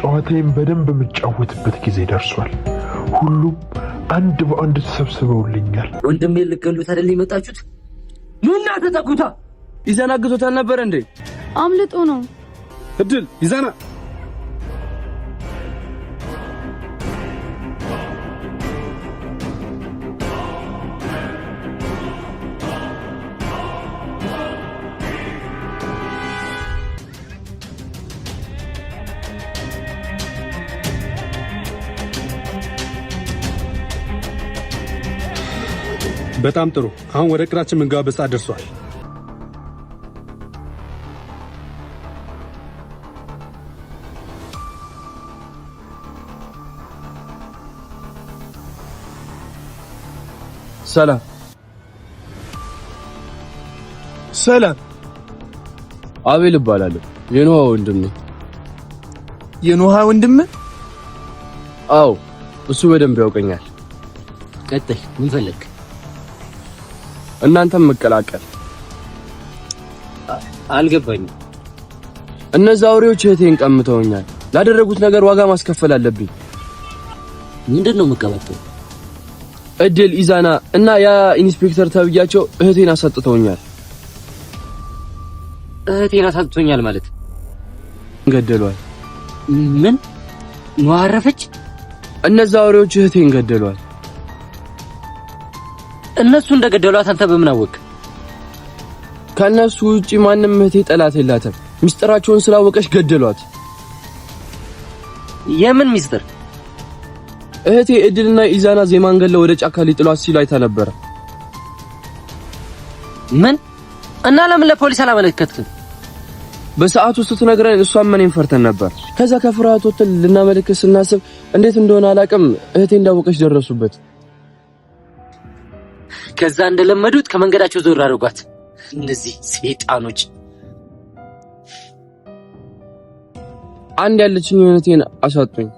ጨዋታዬን በደንብ የምጫወትበት ጊዜ ደርሷል። ሁሉም አንድ በአንድ ተሰብስበውልኛል። ወንድሜ ልገሉት አይደል የመጣችሁት? ኑና ተጠጉታ። ኢዛና ግቶታል ነበር እንዴ? አምልጦ ነው። እድል ኢዛና በጣም ጥሩ። አሁን ወደ እቅዳችን መንጋበስ አድርሷል። ሰላም ሰላም። አቤል እባላለሁ። የኖሃ ወንድም። የኖሃ ወንድም? አዎ፣ እሱ በደንብ ያውቀኛል። ቀጥል። ምን ፈለክ? እናንተም መቀላቀል። አልገባኝም። እነዛ አውሬዎች እህቴን ቀምተውኛል። ላደረጉት ነገር ዋጋ ማስከፈል አለብኝ። ምንድነው መቀበጠው? እድል፣ ኢዛና እና ያ ኢንስፔክተር ተብያቸው እህቴን አሳጥተውኛል። እህቴን አሳጥቶኛል ማለት ገደሏል። ምን ማረፈች? እነዛ አውሬዎች እህቴን ገደሏል። እነሱ እንደገደሏት አንተ በምን አወቅ? ከነሱ ውጪ ማንም እህቴ ጠላት የላትም። ሚስጥራቸውን ስላወቀች ገደሏት። የምን ሚስጥር? እህቴ እድልና ኢዛና ዜማን ገለው ወደ ጫካ ሊጥሏት ሲሉ አይታ ነበር። ምን? እና ለምን ለፖሊስ አላመለከትክም? በሰዓቱ ስትነግረን እሷን መኔን ፈርተን ነበር። ከዛ ከፍርሃት ወጥተን ልናመለክት ስናስብ እንዴት እንደሆነ አላቅም እህቴ እንዳወቀች ደረሱበት። ከዛ እንደለመዱት ከመንገዳቸው ዞር አድርጓት። እነዚህ ሰይጣኖች። አንድ ያለችኝ እህቴን አሳጡኝ።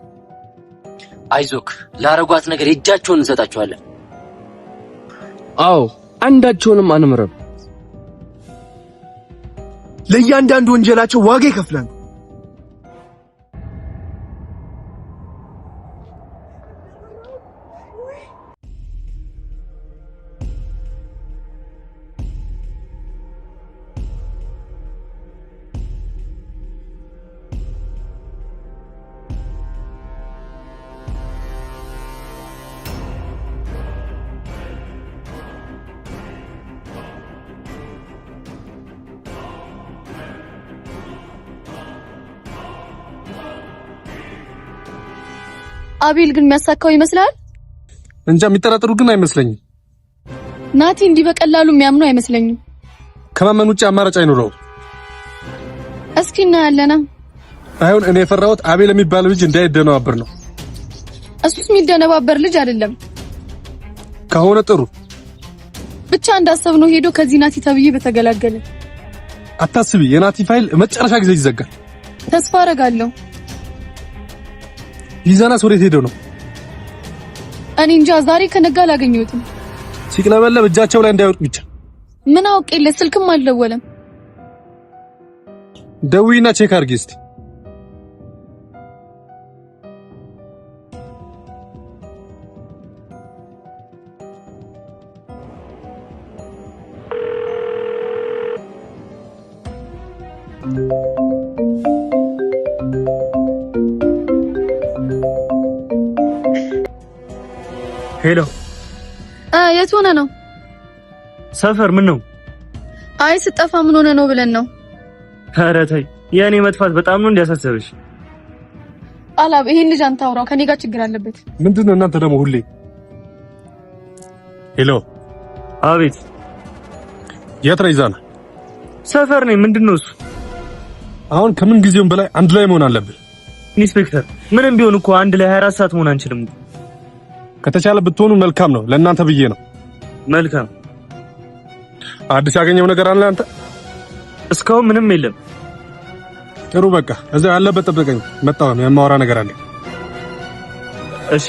አይዞክ፣ ላረጓት ነገር እጃቸውን እንሰጣቸዋለን። አዎ፣ አንዳቸውንም አንምረም። ለእያንዳንዱ ወንጀላቸው ዋጋ ይከፍላሉ። አቤል ግን የሚያሳካው ይመስላል። እንጃ፣ የሚጠራጠሩ ግን አይመስለኝም። ናቲ እንዲህ በቀላሉ የሚያምኑ አይመስለኝም። ከማመን ውጪ አማራጭ አይኖረው። እስኪ እናያለና። አሁን እኔ የፈራሁት አቤል የሚባል ልጅ እንዳይደነባበር ነው። እሱስ የሚደነባበር ልጅ አይደለም። ከሆነ ጥሩ። ብቻ እንዳሰብነው ሄዶ ከዚህ ናቲ ተብዬ በተገላገለ። አታስቢ፣ የናቲ ፋይል መጨረሻ ጊዜ ይዘጋል። ተስፋ አደርጋለሁ። ኢዛና ወዴት ሄደው ነው? እኔ እንጃ፣ ዛሬ ከነጋ አላገኘሁትም። ሲቅለበለብ እጃቸው ላይ እንዳይወድቅ ብቻ። ምን አውቄለት፣ ስልክም አልደወለም። ደውይና ቼክ አድርጊ እስቲ። ሄሎ። የት ሆነ ነው? ሰፈር። ምን ነው? አይ ስጠፋ ምን ሆነ ነው ብለን ነው። ኧረ ተይ፣ የኔ መጥፋት በጣም ነው እንዲያሳሰብሽ። አላብ፣ ይሄን ልጅ አንተ አውራው፣ ከኔ ጋር ችግር አለበት። ምንድነው እናንተ ደግሞ ሁሌ? ሄሎ። አቤት። የት ነው ኢዛና? ሰፈር ነኝ። ምንድነው እሱ? አሁን ከምን ጊዜውም በላይ አንድ ላይ መሆን አለብን። ኢንስፔክተር፣ ምንም ቢሆን እኮ አንድ ላይ 24 ሰዓት መሆን አንችልም። ከተቻለ ብትሆኑ መልካም ነው። ለእናንተ ብዬ ነው። መልካም። አዲስ ያገኘው ነገር አለ አንተ? እስካሁን ምንም የለም። ጥሩ፣ በቃ እዛ ያለበት ጠብቀኝ። መጣሁ ነው የማወራ ነገር አለ። እሺ።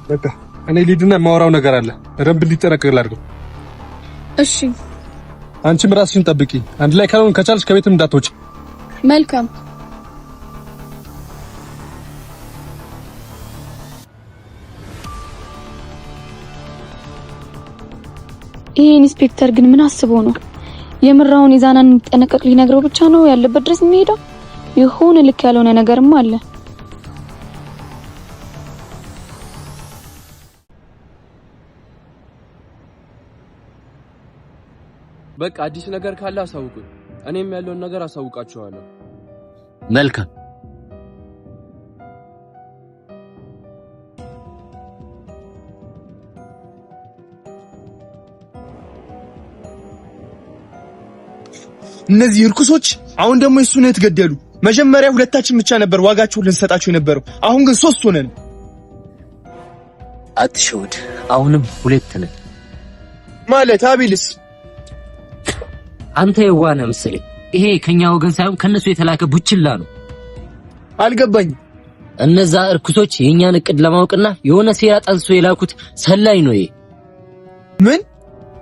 በቃ እኔ ሊድና ማወራው ነገር አለ። ረብ ሊጠነቀቅ ላድርገው። እሺ አንቺም ራስሽን ጠብቂ። አንድ ላይ ካልሆን ከቻልሽ ከቤትም እንዳትወጪ። መልካም። ይሄ ኢንስፔክተር ግን ምን አስቦ ነው? የምራውን ኢዛናን እንዲጠነቀቅ ሊነግረው ብቻ ነው ያለበት ድረስ የሚሄደው? ይሁን ልክ ያልሆነ ነገርም አለ። በቃ አዲስ ነገር ካለ አሳውቁኝ። እኔም ያለውን ነገር አሳውቃችኋለሁ። መልካም። እነዚህ እርኩሶች አሁን ደግሞ እሱን የተገደሉ። መጀመሪያ ሁለታችን ብቻ ነበር ዋጋቸውን ልንሰጣቸው የነበረው። አሁን ግን 3 ሆነን። አትሸውድ። አሁንም 2 ነን ማለት አቢልስ አንተ የዋነ መሰለኝ። ይሄ ከኛ ወገን ሳይሆን ከነሱ የተላከ ቡችላ ነው። አልገባኝም። እነዛ እርኩሶች የኛን እቅድ ለማወቅና የሆነ ሴራ ጠንስሶ የላኩት ሰላይ ነው ይሄ። ምን?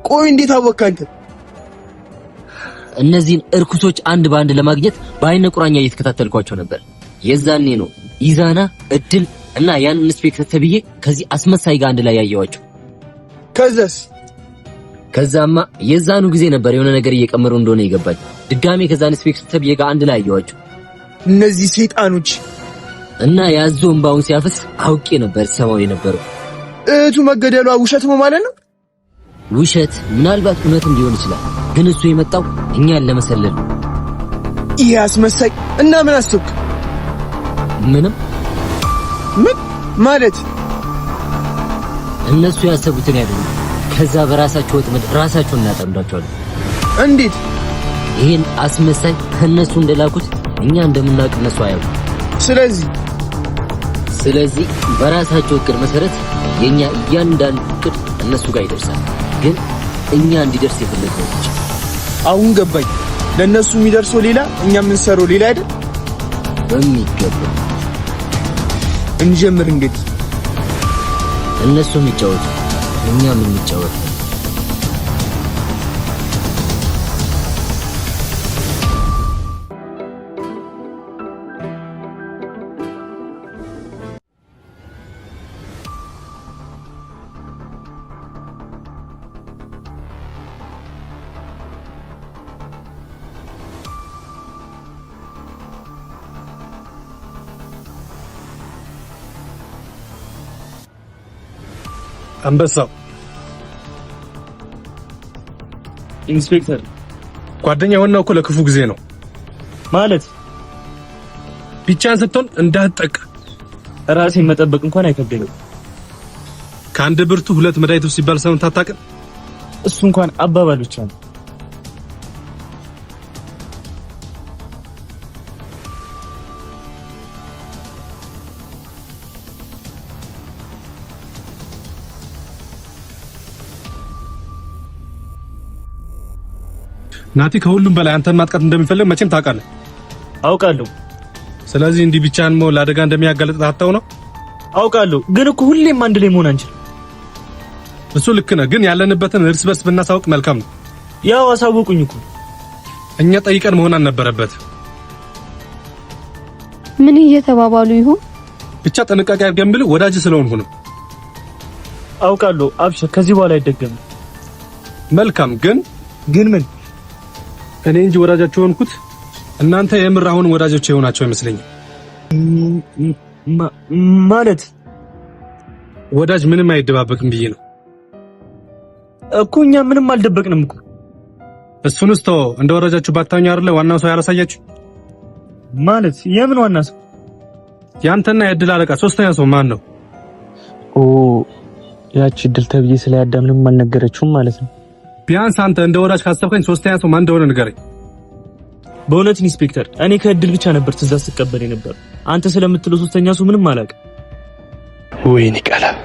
ቆይ እንዴት አወቅህ አንተ? እነዚህን እርኩሶች አንድ በአንድ ለማግኘት በአይነ ቁራኛ እየተከታተልኳቸው ነበር። የዛኔ ነው ኢዛና፣ እድል እና ያን ኢንስፔክተር ተብዬ ከዚህ አስመሳይ ጋር አንድ ላይ ያየዋቸው። ከዛማ የዛኑ ጊዜ ነበር የሆነ ነገር እየቀመሩ እንደሆነ ይገባኝ። ድጋሜ ከዛ ኢንስፔክተር ተብዬ ጋር አንድ ላይ ያየዋቸው። እነዚህ ሰይጣኖች እና ያዞን ባውን ሲያፈስ አውቄ ነበር ሰማው የነበረው። እህቱ መገደሏ ውሸት ነው ማለት ነው? ውሸት ምናልባት እውነትም ሊሆን ይችላል፣ ግን እሱ የመጣው እኛን ለመሰለል ነው። ይሄ አስመሳይ እና ምን አስብክ? ምንም። ምን ማለት? እነሱ ያሰቡትን ያደርጉ፣ ከዛ በራሳቸው ወጥመድ ራሳቸውን እናጠምዳቸዋለን። እንዴት? ይሄን አስመሳይ ከነሱ እንደላኩት እኛ እንደምናውቅ እነሱ አያውቁ። ስለዚህ በራሳቸው እቅድ መሰረት የኛ እያንዳንዱ እቅድ እነሱ ጋር ይደርሳል፣ ግን እኛ እንዲደርስ የፈለግነው ብቻ። አሁን ገባኝ። ለነሱ የሚደርሰው ሌላ፣ እኛ የምንሰራው ሌላ አይደል? በሚገባ እንጀምር እንግዲህ። እነሱ የሚጫወቱ እኛ ምን እንጫወት? አንበሳው ኢንስፔክተር ጓደኛ የሆነው እኮ ለክፉ ጊዜ ነው ማለት። ብቻህን ስትሆን እንዳትጠቅ። ራሴን መጠበቅ እንኳን አይከብደኝም። ከአንድ ብርቱ 2 መድኃኒቶች ሲባል ሰውን ታጣቀም። እሱ እንኳን አባባል ብቻ ነው። ናቲ ከሁሉም በላይ አንተን ማጥቃት እንደሚፈልግ መቼም ታውቃለህ። አውቃለሁ። ስለዚህ እንዲህ ብቻህን መሆን ለአደጋ እንደሚያጋልጥ ታውቀው ነው። አውቃለሁ፣ ግን እኮ ሁሌም አንድ ላይ መሆን አንችልም። እሱ ልክ ነህ፣ ግን ያለንበትን እርስ በርስ ብናሳውቅ መልካም ነው። ያው አሳውቁኝ እኮ። እኛ ጠይቀን መሆን አልነበረበት። ምን እየተባባሉ ይሆን? ብቻ ጥንቃቄ አድርገን ብል ወዳጅ ስለሆንኩ ነው። አውቃለሁ። አብሽር፣ ከዚህ በኋላ አይደገምም። መልካም። ግን ምን? እኔ እንጂ ወዳጃቸው ሆንኩት። እናንተ የምር አሁን ወዳጆች የሆናቸው አይመስለኝም። ማለት ወዳጅ ምንም አይደባበቅም ብዬ ነው እኮ። እኛ ምንም አልደበቅንም እኮ። እሱን ውስጥ እንደ ወዳጃችሁ ባታኙ አይደለ ዋናው ሰው ያላሳያችሁ። ማለት የምን ዋና ሰው? ያንተና የእድል አለቃ ሶስተኛ ሰው ማን ነው? ያቺ እድል ተብዬ ስለ ያዳም ምንም አልነገረችውም ማለት ነው። ቢያንስ አንተ እንደ ወዳጅ ካሰብከኝ ሶስተኛ ሰው ማን እንደሆነ ንገረኝ። በእውነት ኢንስፔክተር፣ እኔ ከእድል ብቻ ነበር ትእዛዝ ስቀበል ነበር። አንተ ስለምትለው ሶስተኛ ሰው ምንም አላውቅም። ወይኔ ቀላል።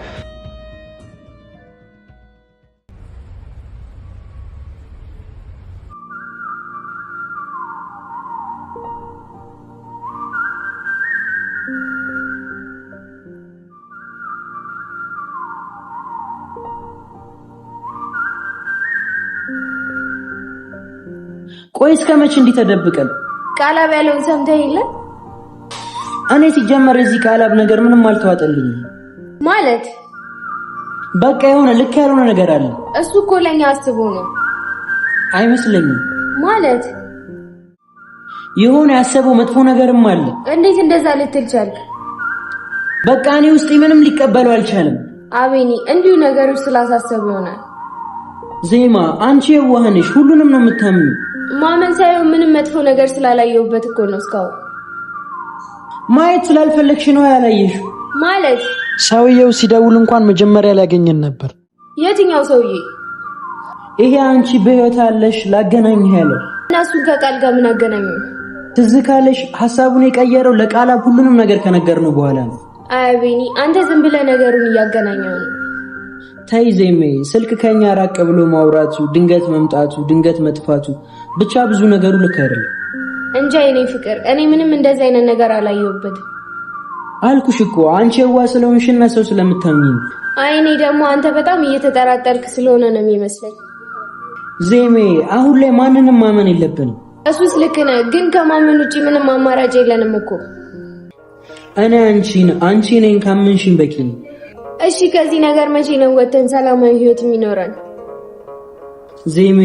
ቆይ እስከ መቼ እንዲተደብቀን? ቃላብ ያለውን ሰምተህ የለ? እኔ ሲጀመር እዚህ ቃላብ ነገር ምንም አልተዋጠልኝ ማለት በቃ የሆነ ልክ ያልሆነ ነገር አለ። እሱ እኮ ለኛ አስቦ ነው አይመስለኝም። ማለት የሆነ ያሰበው መጥፎ ነገርም አለ። እንዴት እንደዛ ልትል ቻልክ? በቃ እኔ ውስጥ ምንም ሊቀበለው አልቻለም። አቤኒ እንዲሁ ነገሮች ስላሳሰቡ ይሆናል። ዜማ አንቺ የዋህ ነሽ፣ ሁሉንም ነው የምታምኚው። ማመን ሳይሆን ምንም መጥፎ ነገር ስላላየሁበት እኮ ነው። እስካሁን ማየት ስላልፈለግሽ ነው ያላየሽው። ማለት ሰውየው ሲደውል እንኳን መጀመሪያ ላገኘን ነበር። የትኛው ሰውዬ? ይሄ አንቺ በህይወት አለሽ ላገናኝህ ያለው። እና እሱን ከቃል ጋር ምን አገናኘው? ትዝ ካለሽ ሐሳቡን የቀየረው ለቃላብ ሁሉንም ነገር ከነገርነው በኋላ ነው። አቤኒ አንተ ዝም ብለህ ነገሩን እያገናኘው ነው። ተይ ዜሜ፣ ስልክ ከኛ ራቅ ብሎ ማውራቱ፣ ድንገት መምጣቱ፣ ድንገት መጥፋቱ፣ ብቻ ብዙ ነገሩ ልክ አይደለም። እንጃ የኔ ፍቅር፣ እኔ ምንም እንደዛ አይነት ነገር አላየሁበትም። አልኩሽ እኮ አንቺ የዋህ ስለሆንሽና ሰው ስለምታምኚ። አይ እኔ ደግሞ አንተ በጣም እየተጠራጠርክ ስለሆነ ነው የሚመስለኝ። ዜሜ አሁን ላይ ማንንም ማመን የለብንም። እሱስ ልክ ነህ፣ ግን ከማመን ውጪ ምንም አማራጭ የለንም እኮ። እኔ አንቺ ነኝ ካመንሽኝ በቂ ነው። እሺ ከዚህ ነገር መቼ ነው ወተን ሰላማዊ ህይወት የሚኖረን? ዜሜ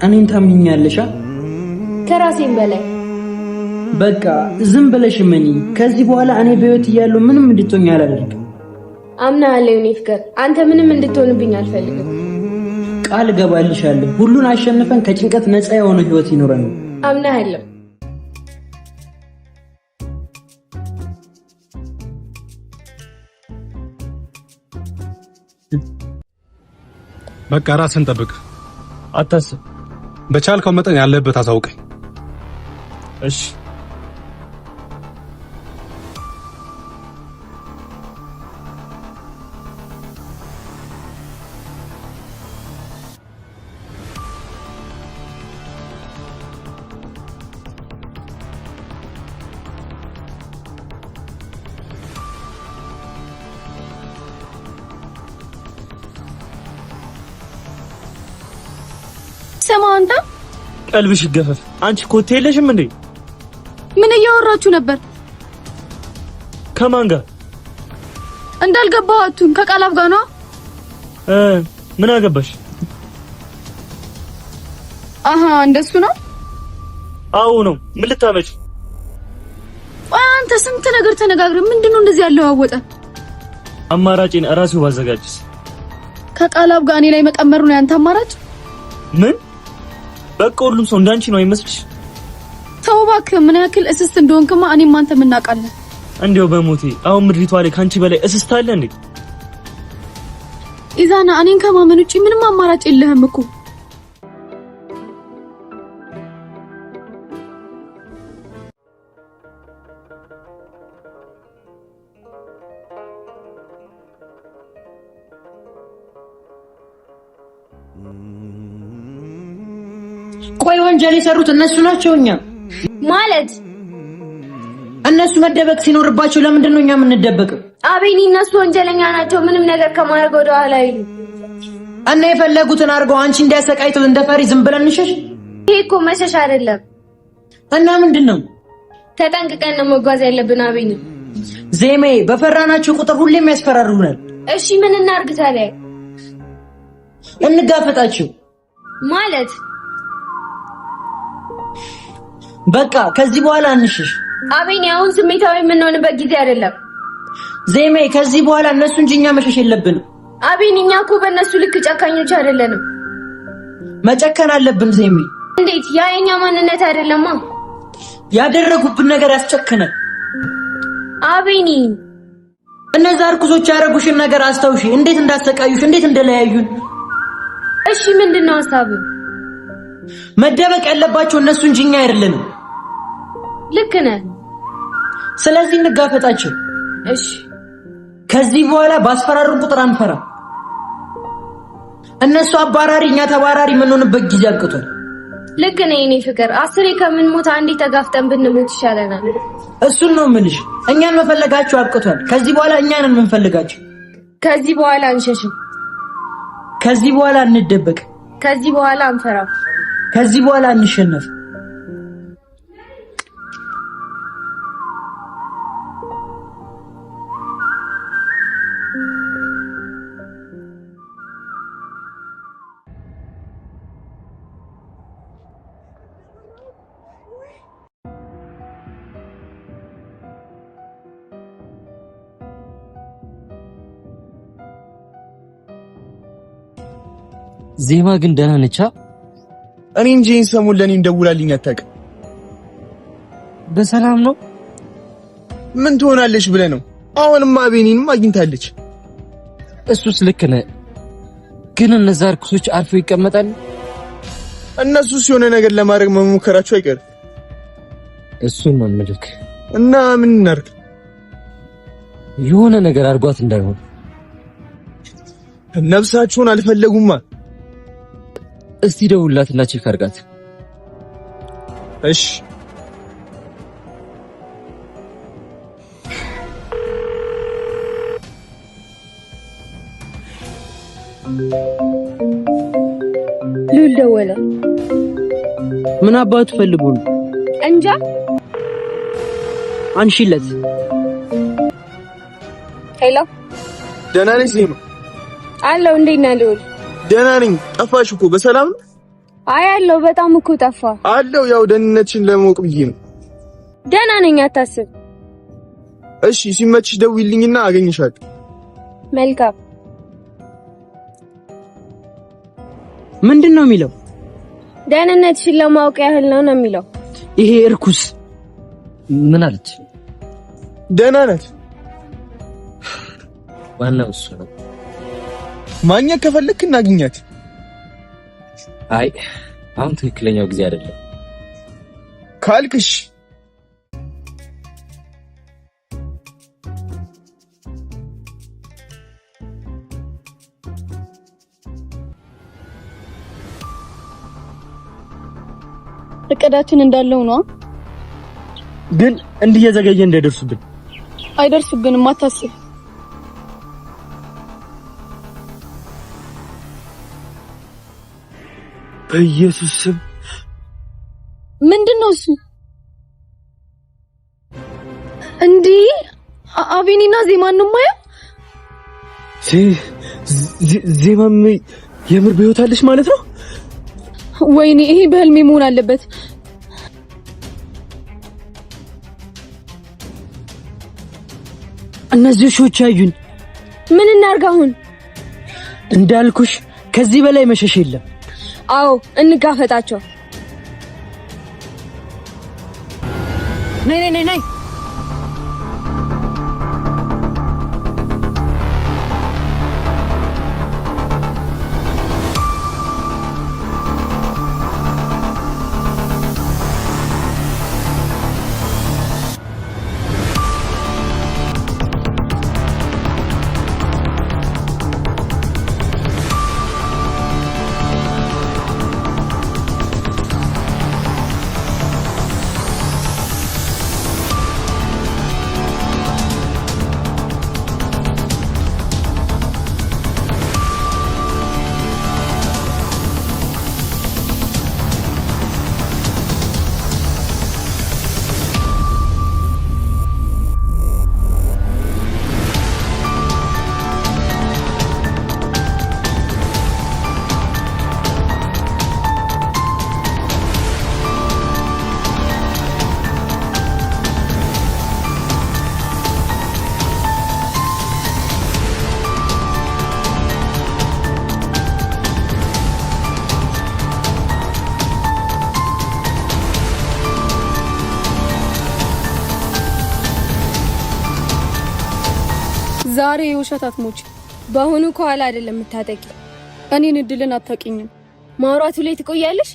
እኔን ታምኚኛለሽ? ከራሴም በላይ በቃ ዝም ብለሽ እመኚ። ከዚህ በኋላ እኔ በህይወት እያለሁ ምንም እንድትሆኝ አላደርግም። አምናለሁ የኔ ፍቅር፣ አንተ ምንም እንድትሆንብኝ አልፈልግም። ቃል ገባልሻለሁ፣ ሁሉን አሸንፈን ከጭንቀት ነፃ የሆነ ህይወት ይኖረን። አምናለሁ። በቃ ራስን ጠብቅ፣ አታስብ። በቻልከው መጠን ያለበት አሳውቀኝ። እሺ ሰማንታ ቀልብሽ ይገፈፍ። አንቺ ኮቴ የለሽም እንዴ? ምን እያወራችሁ ነበር? ከማን ጋር? እንዳልገባችሁ ከቃላብ ጋር ነው። ምን አገባሽ? አሃ እንደሱ ነው። አዎ ነው። ምን ልታመጪ? አንተ ስንት ነገር ተነጋግረን ምንድነው እንደዚህ ያለው አወጣ? አማራጭን እራሴው ባዘጋጅስ? ከቃላብ ጋር እኔ ላይ መቀመሩ ነው ያንተ አማራጭ? ምን? በቃ ሁሉም ሰው እንዳንቺ ነው አይመስልሽ? ተው እባክህ፣ ምን ያክል እስስት እንደሆንክማ እኔም አንተም እናውቃለን። እንዴው በሞቴ አሁን ምድሪቷ ላይ ካንቺ በላይ እስስት አለ እንዴ? ኢዛና እኔን ከማመን ውጪ ምንም አማራጭ የለህም እኮ። ቆይ ወንጀል የሰሩት እነሱ ናቸው? እኛ ማለት እነሱ መደበቅ ሲኖርባቸው ለምንድን ነው እኛ የምንደበቀው? አቤኒ እነሱ ወንጀለኛ ናቸው። ምንም ነገር ከማድረግ ወደ ኋላ አይሉ እና የፈለጉትን አድርገው አንቺ እንዲያሰቃይቱ እንደፈሪ ዝም ብለን እንሸሽ? ይሄ እኮ መሸሽ አይደለም። እና ምንድነው? ተጠንቅቀን ነው መጓዝ ያለብን። አቤኒ ዜሜ በፈራናቸው ቁጥር ሁሌም ያስፈራሩናል። እሺ ምን እናርግ ታዲያ? እንጋፈጣቸው ማለት በቃ ከዚህ በኋላ እንሽሽ። አቤኒ አሁን ስሜታዊ የምንሆንበት ጊዜ አይደለም። ዜሜ ከዚህ በኋላ እነሱ እንጂ እኛ መሸሽ የለብንም። አቤኒ እኛ እኮ በእነሱ ልክ ጨካኞች አይደለንም። መጨከን አለብን ዜሜ። እንዴት? ያ የኛ ማንነት አይደለማ። ያደረጉብን ነገር ያስጨክናል። አቤኒ እነዛ እርኩሶች ያደረጉሽን ነገር አስታውሺ። እንዴት እንዳሰቃዩሽ፣ እንዴት እንደለያዩን። እሺ ምንድነው ሐሳብህ? መደበቅ ያለባቸው እነሱ እንጂ እኛ አይደለንም። ልክ ነህ። ስለዚህ እንጋፈጣቸው። እሺ ከዚህ በኋላ ባስፈራሩን ቁጥር አንፈራ። እነሱ አባራሪ እኛ ተባራሪ የምንሆንበት ጊዜ አብቅቷል። ልክ ነህ የኔ ፍቅር። 10 ከምን ሞት አንዴ ተጋፍጠን ብንሞት ይሻለናል። እሱን ነው የምልሽ። እኛን መፈለጋቸው አብቅቷል። ከዚህ በኋላ እኛን እንፈልጋቸው። ከዚህ በኋላ አንሸሽም። ከዚህ በኋላ እንደበቅ። ከዚህ በኋላ አንፈራም። ከዚህ በኋላ እንሸነፍ። ዜማ ግን ደህና ነች? እኔ እንጂ ሰሞኑን ለኔ እንደውላልኝ አታውቅም። በሰላም ነው? ምን ትሆናለች ብለህ ነው? አሁንማ ቤኒንም አግኝታለች። እሱስ ልክ ነህ፣ ግን እነዛ እርኩሶች አርፈው ይቀመጣል? እነሱስ የሆነ ነገር ለማድረግ መሞከራቸው አይቀርም። እሱን ነው የምልህ። እና ምን እናድርግ? የሆነ ነገር አድርጓት እንዳይሆን። ነፍሳቸውን አልፈለጉማ። እስቲ ደውልላትና ቼክ አድርጋት። እሺ ሉል ደወለ። ምን አባቱ ፈልጉ ነው? እንጃ። አንሺለት። ሄሎ፣ ደህና ነሽ ዜማ? አለው። እንዴት ነህ ሉል? ደህና ነኝ። ጠፋሽ እኮ። በሰላም ነው? አይ አለው። በጣም እኮ ጠፋ። አለው። ያው ደህንነትሽን ለማወቅ ብዬ ነው። ደህና ነኝ፣ አታስብ። እሺ ሲመችሽ ደውይልኝና አገኝሻለሁ። መልካም። ምንድነው የሚለው? ደህንነትሽን ለማወቅ ያህል ነው የሚለው። ይሄ እርኩስ ምን አለች? ደህና ናት። ዋናው እሱ ነው። ማግኘት ከፈለክ እናግኛት። አይ አሁን ትክክለኛው ጊዜ አይደለም ካልክሽ እቅዳችን እንዳለው ነው። ግን እንዲየዘገየ እንዳይደርሱብን። አይደርሱብንም፣ አታስብ። በኢየሱስ ስም ምንድነው እሱ? እንዴ አቤኒና ዜማን ነው ማየው። ዜማም የምር በህይወት አለች ማለት ነው? ወይኔ ይሄ በህልሜ መሆን አለበት። እነዚህ ሾች ያዩን። ምን እናርግ አሁን? እንዳልኩሽ ከዚህ በላይ መሸሽ የለም። አዎ እንጋፈጣቸው። ነይ ዛሬ የውሸት አትሞች። በአሁኑ ከኋላ አይደለም የምታጠቂ። እኔን እድልን አታውቂኝም። ማውራቱ ላይ ትቆያለሽ።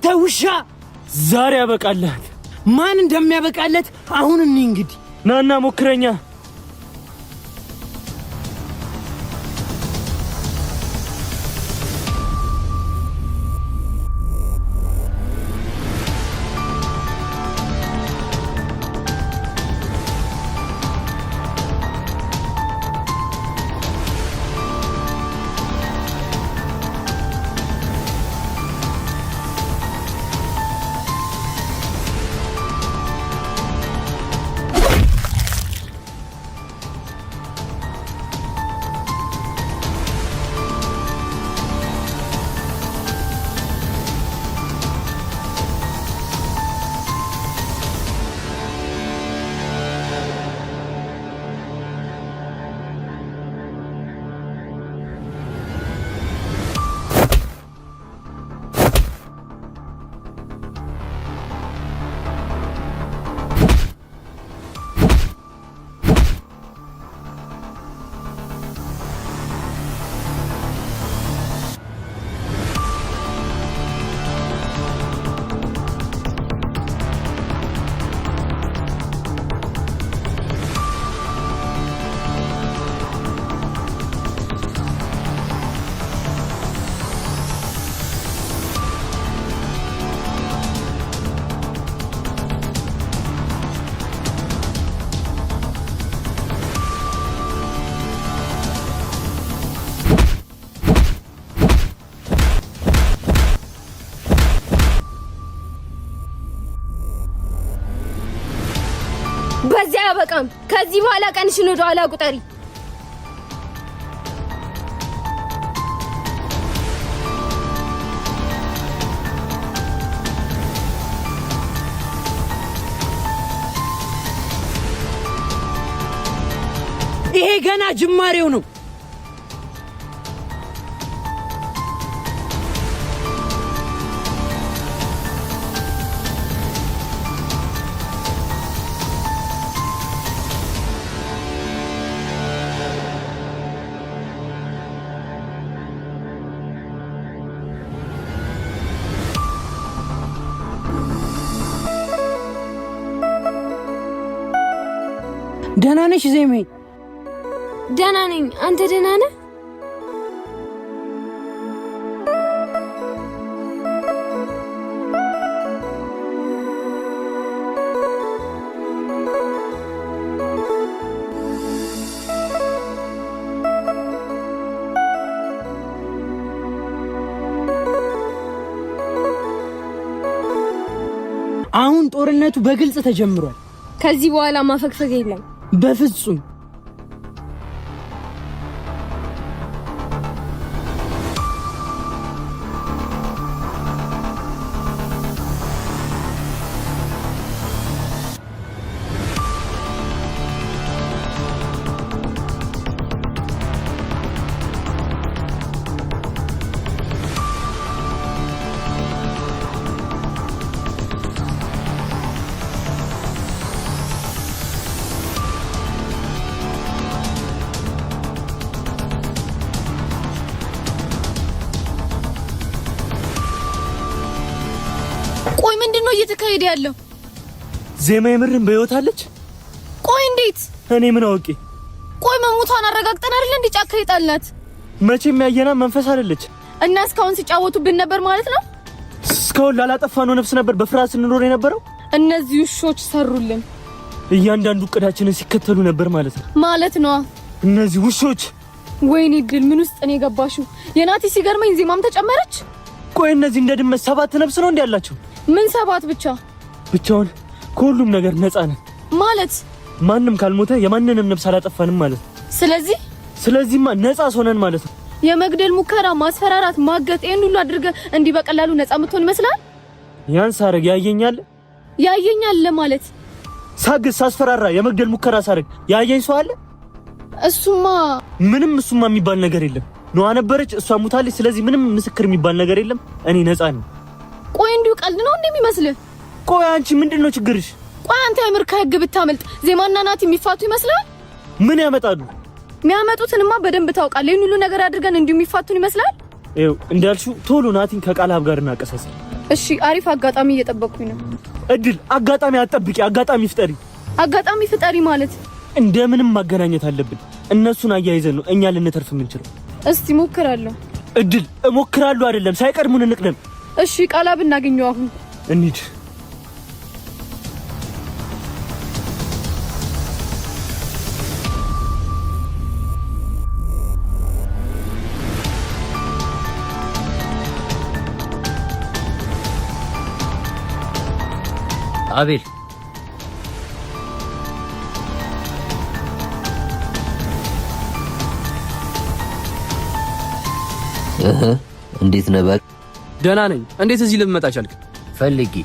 አንተ ውሻ ዛሬ ያበቃልህ። ማን እንደሚያበቃለት አሁን እንግዲህ ናና ሞክረኛ። በዚያ ያበቃም። ከዚህ በኋላ ቀንሽን ወደ ኋላ ቁጠሪ። ይሄ ገና ጅማሬው ነው። ደህና ነሽ ዜሜ? ደህና ነኝ። አንተ ደህና ነህ? አሁን ጦርነቱ በግልጽ ተጀምሯል። ከዚህ በኋላ ማፈግፈግ የለም በፍጹም። ቆይ ምንድነው እየተካሄደ ያለው? ዜማ የምርን በህይወት አለች? ቆይ እንዴት? እኔ ምን አውቄ? ቆይ መሞቷን አረጋግጠን አይደል እንዴ ጫካ ይጣልናት? መቼም ያየና መንፈስ አይደለች እና እስካሁን ሲጫወቱብን ነበር ማለት ነው? እስካሁን ላላጠፋነው ነፍስ ነበር በፍርሃት ስንኖር የነበረው። እነዚህ ውሾች ሰሩልን። እያንዳንዱ እቅዳችንን ሲከተሉ ነበር ማለት ነው። ማለት ነው እነዚህ ውሾች። ወይኔ ድል ምን ውስጥ ነው የገባሽው? የናቲ ሲገርመኝ ዜማም ተጨመረች። ቆይ እነዚህ እንደ ድመት 7 ነፍስ ነው እንዴ ያላችሁ? ምን 7 ብቻ? ብቻውን ከሁሉም ነገር ነፃ ነን ማለት ማንም ካልሞተ የማንንም ነፍስ አላጠፋንም ማለት ነው። ስለዚህማ ነፃ ሆነን ማለት ነው። የመግደል ሙከራ፣ ማስፈራራት፣ ማገት ይሄን ሁሉ አድርገ እንዲህ በቀላሉ ነፃ ምትሆን ይመስላል? ያን ሳረግ ያየኛል ለማለት ሳግስ ሳስፈራራ የመግደል ሙከራ ሳረግ ያየኝ ሰው አለ? እሱማ የሚባል ነገር የለም። ነው ነበረች እሷ ሙታለች። ስለዚህ ምንም ምስክር የሚባል ነገር የለም። እኔ ነፃ ነኝ። ቆይ እንዲሁ ቀልድ ነው እንደሚመስልህ? ቆይ አንቺ ምንድነው ችግርሽ? ቆይ አንተ የምር ከህግ ብታመልጥ ዜማና ናቲ የሚፋቱ ይመስላል? ምን ያመጣሉ? የሚያመጡትንማ በደንብ ታውቃለህ። ይሄን ሁሉ ነገር አድርገን እንዲሁ የሚፋቱን ይመስላል? እንዳልሽው ቶሎ ናቲን ከቃላብ ጋር እናቀሳስል። እሺ አሪፍ አጋጣሚ እየጠበቅኩኝ ነው። እድል አጋጣሚ አትጠብቂ፣ አጋጣሚ ፍጠሪ። አጋጣሚ ፍጠሪ ማለት እንደምንም ማገናኘት አለብን። እነሱን አያይዘን ነው እኛ ልንተርፍ የምንችለው። እስቲ ሞክራለሁ። እድል እሞክራለሁ አይደለም፣ ሳይቀድሙን እንቅደም። እሺ ቃላብ እናገኘው አሁን እንሂድ። አቤል እንዴት ነበር? ደህና ነኝ። እንዴት እዚህ ልመጣ ቻልክ? ፈልጊ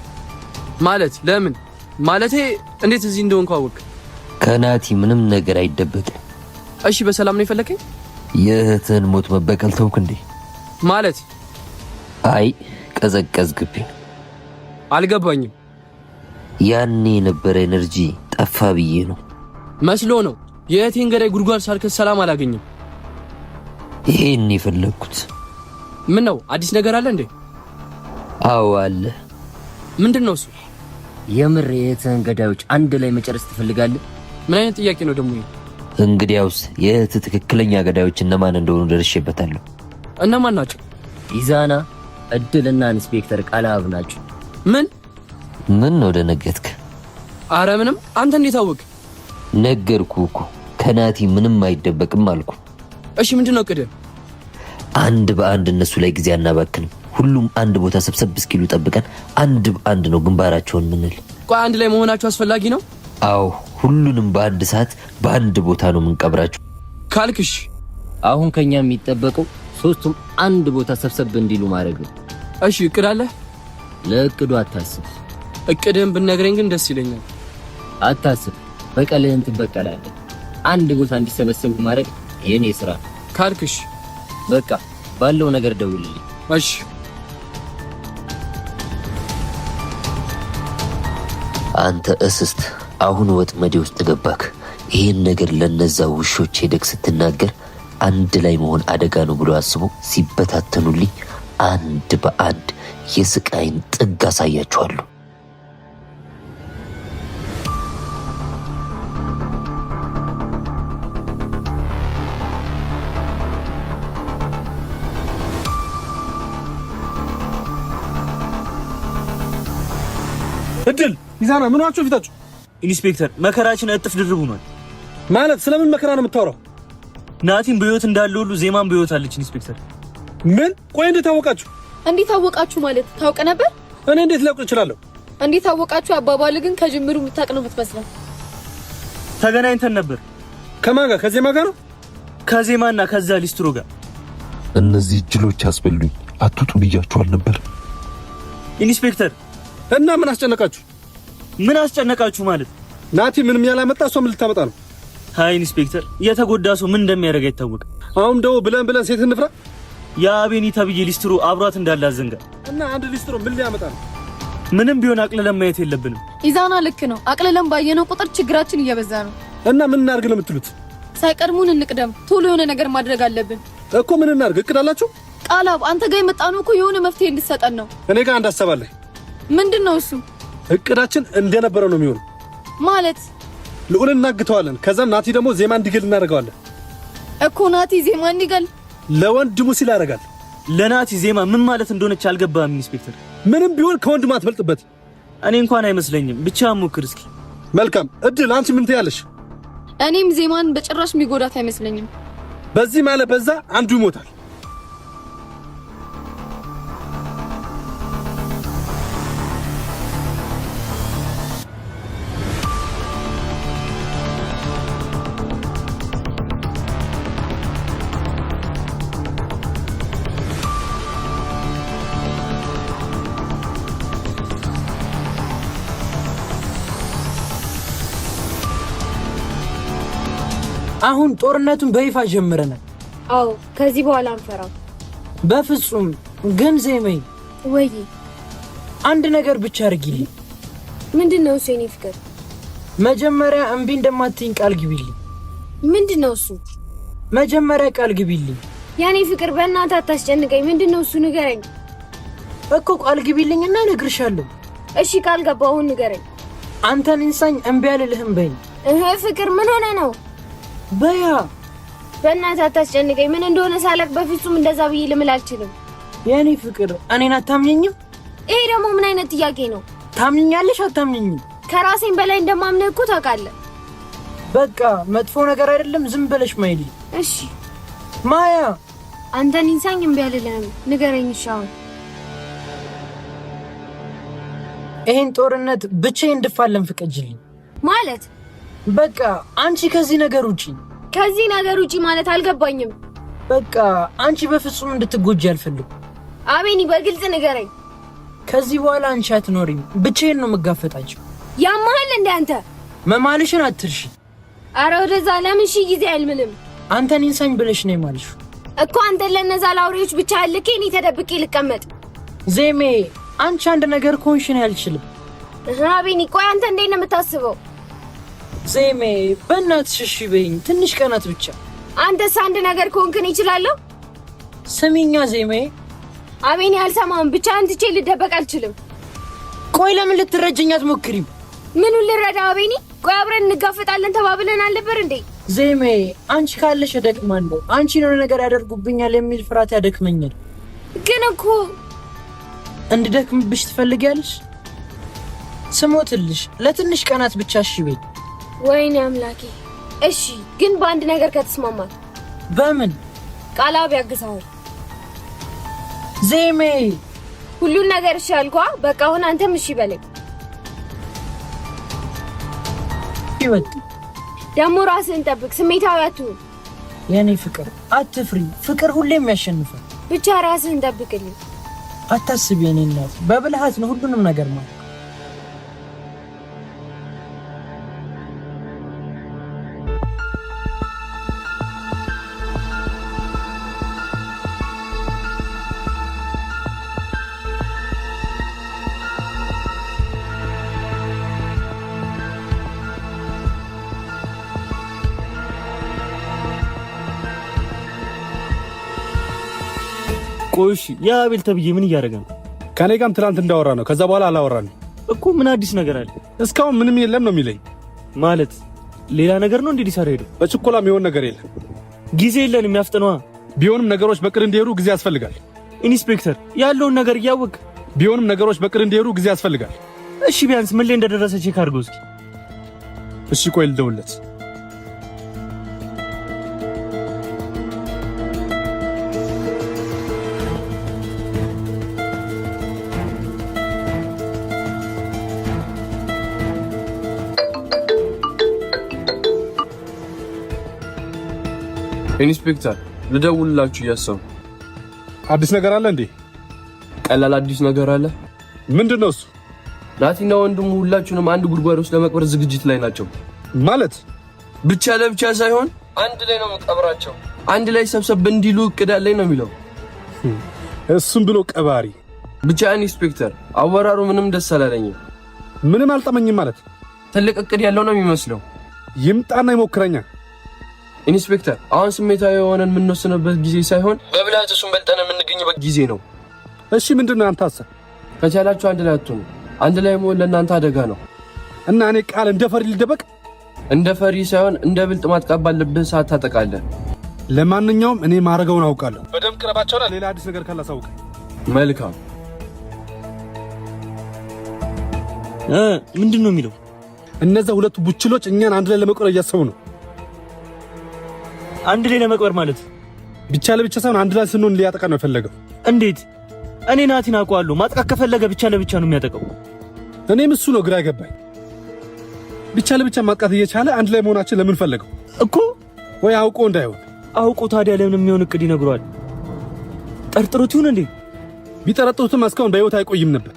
ማለት ለምን? ማለቴ እንዴት እዚህ እንደሆንኩ አወቅ? ከናቲ ምንም ነገር አይደበቅም። እሺ በሰላም ነው የፈለከኝ? የእህትህን ሞት መበቀል ተውክ እንዴ? ማለት አይ ቀዘቀዝክብኝ። አልገባኝም። ያኔ የነበረ ኤነርጂ ጠፋ ብዬ ነው። መስሎ ነው። የእህቴን ገዳይ ጉድጓድ ሳልከት ሰላም አላገኘም። ይሄን የፈለኩት። ምን ነው አዲስ ነገር አለ እንዴ? አዎ አለ። ምንድነው እሱ? የምር የእህትህን ገዳዮች አንድ ላይ መጨረስ ትፈልጋለህ? ምን አይነት ጥያቄ ነው ደግሞ ይሄ? እንግዲያውስ የእህትህ ትክክለኛ ገዳዮች እነማን እንደሆኑ ደርሼበታለሁ። እነማን ናቸው? ኢዛና፣ እድልና ኢንስፔክተር ቃላብ ናቸው። ምን ነው ደነገጥክ? አረ ምንም። አንተ እንዴት አወቅ? ነገርኩህ እኮ ከናቲ ምንም አይደበቅም አልኩ። እሺ ምንድነው ቅድም? አንድ በአንድ እነሱ ላይ ጊዜ አናባክንም። ሁሉም አንድ ቦታ ሰብሰብ እስኪሉ ጠብቀን አንድ በአንድ ነው ግንባራቸውን ምንል። ቆይ አንድ ላይ መሆናቸው አስፈላጊ ነው? አዎ ሁሉንም በአንድ ሰዓት በአንድ ቦታ ነው የምንቀብራቸው ካልክሽ። አሁን ከኛ የሚጠበቀው ሶስቱም አንድ ቦታ ሰብሰብ እንዲሉ ማድረግ ነው። እሺ እቅድ አለ? ለእቅዱ አታስብ። እቅድህን ብትነግረኝ ግን ደስ ይለኛል። አታስብ፣ በቀልህን ትበቀላለህ። አንድ ቦታ እንዲሰበሰቡ ማድረግ የኔ ስራ ካልክሽ። በቃ ባለው ነገር ደውልልኝ። እሺ። አንተ እስስት አሁን ወጥመዴ ውስጥ ገባክ። ይሄን ነገር ለነዛ ውሾች ሄደክ ስትናገር አንድ ላይ መሆን አደጋ ነው ብሎ አስቦ ሲበታተኑልኝ አንድ በአንድ የስቃይን ጥግ አሳያቸዋለሁ። እድል ኢዛና ምን ዋችሁ ፊታችሁ? ኢንስፔክተር መከራችን እጥፍ ድርብ ሆኗል። ማለት ስለምን መከራ ነው የምታወራው? ናቲም በህይወት እንዳለ ሁሉ ዜማም በህይወት አለች። ኢንስፔክተር ምን? ቆይ እንዴት ታወቃችሁ? እንዴት ታወቃችሁ ማለት ታውቀ ነበር? እኔ እንዴት ላውቅ እችላለሁ? እንዴት ታወቃችሁ? አባባል ግን ከጅምሩ የምታውቅ ነው የምትመስለው። ተገናኝተን ነበር። ከማን ጋር? ከዜማ ጋር ነው? ከዜማና ከዛ ሊስትሮ ጋር። እነዚህ ጅሎች ያስበሉኝ። አትውጡ ብያችኋል ነበር ኢንስፔክተር። እና ምን አስጨነቃችሁ? ምን አስጨነቃችሁ ማለት? ናቲ ምንም ያላመጣ ሰው ምን ልታመጣ ነው? ሃይ ኢንስፔክተር፣ የተጎዳ ሰው ምን እንደሚያደርግ አይታወቅም። አሁን ደው ብለን ሴት እንፍራ። የአቤኒ ተብዬ ሊስትሮ አብሯት እንዳላዘንጋ እና አንድ ሊስትሮ ምን ሊያመጣ ነው? ምንም ቢሆን አቅልለን ማየት የለብንም። ኢዛና ልክ ነው። አቅልለን ባየነው ቁጥር ችግራችን እየበዛ ነው። እና ምን እናርግ ነው የምትሉት? ሳይቀድሙን እንቅደም። ቶሎ የሆነ ነገር ማድረግ አለብን እኮ። ምን እናርግ? እቅድ አላችሁ? ቃላብ፣ አንተ ጋር የመጣነው እኮ የሆነ መፍትሄ እንድትሰጠን ነው። እኔ ጋር አንድ ሐሳብ አለ። ምንድነው እሱ? እቅዳችን እንደነበረ ነው የሚሆነው። ማለት ልዑልን እናግተዋለን። ከዛም ናቲ ደግሞ ዜማ እንዲገል እናደርገዋለን እኮ። ናቲ ዜማ እንዲገል ለወንድሙ ሲል ያደርጋል። ለናቲ ዜማ ምን ማለት እንደሆነች አልገባም ኢንስፔክተር። ምንም ቢሆን ከወንድሙ አትበልጥበት። እኔ እንኳን አይመስለኝም። ብቻ ሞክር እስኪ። መልካም እድል። አንቺ ምን ትያለሽ? እኔም ዜማን በጭራሽ የሚጎዳት አይመስለኝም። በዚህ ማለት በዛ አንዱ ይሞታል። አሁን ጦርነቱን በይፋ ጀምረናል። አዎ ከዚህ በኋላ አንፈራም። በፍጹም። ግን ዜማዬ፣ ወይ አንድ ነገር ብቻ አድርጊልኝ። ምንድነው እሱ? የኔ ፍቅር፣ መጀመሪያ እምቢ እንደማትይኝ ቃል ግቢልኝ። ምንድነው እሱ? መጀመሪያ ቃል ግቢልኝ። የኔ ፍቅር፣ በእናትህ አታስጨንቀኝ። ምንድነው እሱ? ንገረኝ። እኮ ቃል ግቢልኝና እነግርሻለሁ። እሺ ቃል ገባሁ ንገረኝ። አንተን እንሳኝ እምቢ አልልህም በይኝ። ፍቅር ምን ሆነ ነው? በያ በእናትህ አታስጨንቀኝ። ምን እንደሆነ ሳላቅ በፍጹም እንደዛ ብዬ ልምል አልችልም። የኔ ፍቅር እኔን አታምኘኝም? ይሄ ደግሞ ምን አይነት ጥያቄ ነው? ታምኘኛለሽ አታምኘኝም? ከራሴን በላይ እንደማምንህ እኮ ታውቃለህ። በቃ መጥፎ ነገር አይደለም፣ ዝም ብለሽ ማይሊ። እሺ ማያ አንተን እንሳኝ እምቢ አልልህም ንገረኝ። ሻው ይሄን ጦርነት ብቻዬን እንድፋለም ፍቀጅልኝ። ማለት በቃ አንቺ ከዚህ ነገር ውጪ። ከዚህ ነገር ውጪ ማለት አልገባኝም። በቃ አንቺ በፍጹም እንድትጎጂ አልፈልግም። አቤኒ በግልጽ ንገረኝ። ከዚህ በኋላ አንቺ አትኖሪም፣ ብቻዬን ነው መጋፈጣቸው። ያማል እንደ አንተ መማልሽን አትርሺ። አረ ወደዛ ለምን ሺ ጊዜ አልምልም። አንተን እንሳኝ ብለሽ ነው የማልሽ እኮ። አንተ ለነዛ ላውሬዎች ብቻ አልከኝ፣ እኔ ተደብቄ ልቀመጥ። ዜሜ አንቺ አንድ ነገር ኮንሽን ያልችልም። አቤኒ ቆይ አንተ እንዴት ነው የምታስበው? ዜሜ በእናትሽ እሺ በይኝ፣ ትንሽ ቀናት ብቻ። አንተስ አንድ ነገር ኮንክን ይችላልው? ስሚኛ ዜሜ። አቤኒ አልሰማም። ብቻ አንትቼ ልደበቅ አልችልም። ቆይ ለምን ልትረጅኝ አትሞክሪም? ምኑን ልረዳ አቤኒ? ቆይ አብረን እንጋፈጣለን ተባብለን አልነበር እንዴ? ዜሜ አንቺ ካለሽ እደክማለሁ። አንቺ ነው ነገር ያደርጉብኛል የሚል ፍርሃት ያደክመኛል። ግን እኮ እንድደክምብሽ ትፈልጊያለሽ? ስሞትልሽ ለትንሽ ቀናት ብቻ እሺ በይ። ወይኔ አምላኬ። እሺ ግን በአንድ ነገር ከተስማማል። በምን? ቃላብ ያግዛል። ዜሜ ሁሉን ነገር እሺ አልኳ። በቃ አሁን አንተም እሺ በለኝ። ይወጥ ደሞ ራስህን ጠብቅ፣ ስሜታዊ አትሁን። የኔ ፍቅር አትፍሪ፣ ፍቅር ሁሌም ያሸንፋል። ብቻ ራስህን ጠብቅልኝ። አታስቢ የኔ እናት፣ በብልሃት ነው ሁሉንም ነገር ማለት። ቆይሽ የአቤል ተብዬ ምን እያደረገ ነው? ከኔ ጋርም ትናንት እንዳወራ ነው። ከዛ በኋላ አላወራንም እኮ። ምን አዲስ ነገር አለ? እስካሁን ምንም የለም ነው የሚለኝ። ማለት ሌላ ነገር ነው እንዴ ሊሰራ ሄዶ? በችኮላ የሚሆን ነገር የለም። ጊዜ የለንም የሚያፍጥነዋ። ቢሆንም ነገሮች በቅድ እንዲሄዱ ጊዜ ያስፈልጋል። ኢንስፔክተር ያለውን ነገር እያወቅ ቢሆንም ነገሮች በቅድ እንዲሄዱ ጊዜ ያስፈልጋል። እሺ ቢያንስ ምን ላይ እንደደረሰ ቼክ አድርገው እስኪ። እሺ ቆይ ልደውልለት። ኢንስፔክተር ልደውልላችሁ እያሰብኩ። አዲስ ነገር አለ እንዴ? ቀላል አዲስ ነገር አለ። ምንድነው እሱ? ናቲና ወንድሙ ሁላችሁንም አንድ ጉድጓድ ውስጥ ለመቅበር ዝግጅት ላይ ናቸው። ማለት ብቻ ለብቻ ሳይሆን አንድ ላይ ነው መቀበራቸው። አንድ ላይ ሰብሰብ እንዲሉ እቅድ አለኝ ነው የሚለው። እሱም ብሎ ቀባሪ። ብቻ ኢንስፔክተር አወራሩ ምንም ደስ አላለኝም። ምንም አልጠመኝም ማለት። ትልቅ እቅድ ያለው ነው የሚመስለው። ይምጣና ይሞክረኛ። ኢንስፔክተር አሁን ስሜታዊ የሆነን የምንወስንበት ጊዜ ሳይሆን በብልሃት እሱን በልጠን የምንገኝበት ጊዜ ነው። እሺ ምንድነው አንተ ሐሳብ? ከቻላችሁ አንድ ላይ አትሁኑ። አንድ ላይ መሆን ለእናንተ አደጋ ነው። እና እኔ ቃል እንደ ፈሪ ልደበቅ? እንደ ፈሪ ሳይሆን እንደ ብልጥ ማጥቃት ባለብህ ሰዓት ታጠቃለህ። ለማንኛውም እኔ ማረገውን አውቃለሁ። በደንብ ቅረባቸውና ሌላ አዲስ ነገር ካላሳውቅ። መልካም። ምንድነው የሚለው? እነዛ ሁለቱ ቡችሎች እኛን አንድ ላይ ለመቅበር እያሰቡ ነው። አንድ ላይ ለመቅበር ማለት ብቻ ለብቻ ሳይሆን አንድ ላይ ስንሆን ሊያጠቃ ነው የፈለገው። እንዴት? እኔ ናቲን አውቀዋለሁ። ማጥቃት ከፈለገ ብቻ ለብቻ ነው የሚያጠቃው። እኔም እሱ ነው ግራ አይገባኝ። ብቻ ለብቻ ማጥቃት እየቻለ አንድ ላይ መሆናችን ለምን ፈለገው እኮ? ወይ አውቆ እንዳይሆን። አውቆ ታዲያ ለምን የሚሆን እቅድ ይነግሯል? ጠርጥሩት ይሁን እንዴ? ቢጠረጥሩትም እስካሁን በህይወት አይቆይም ነበር።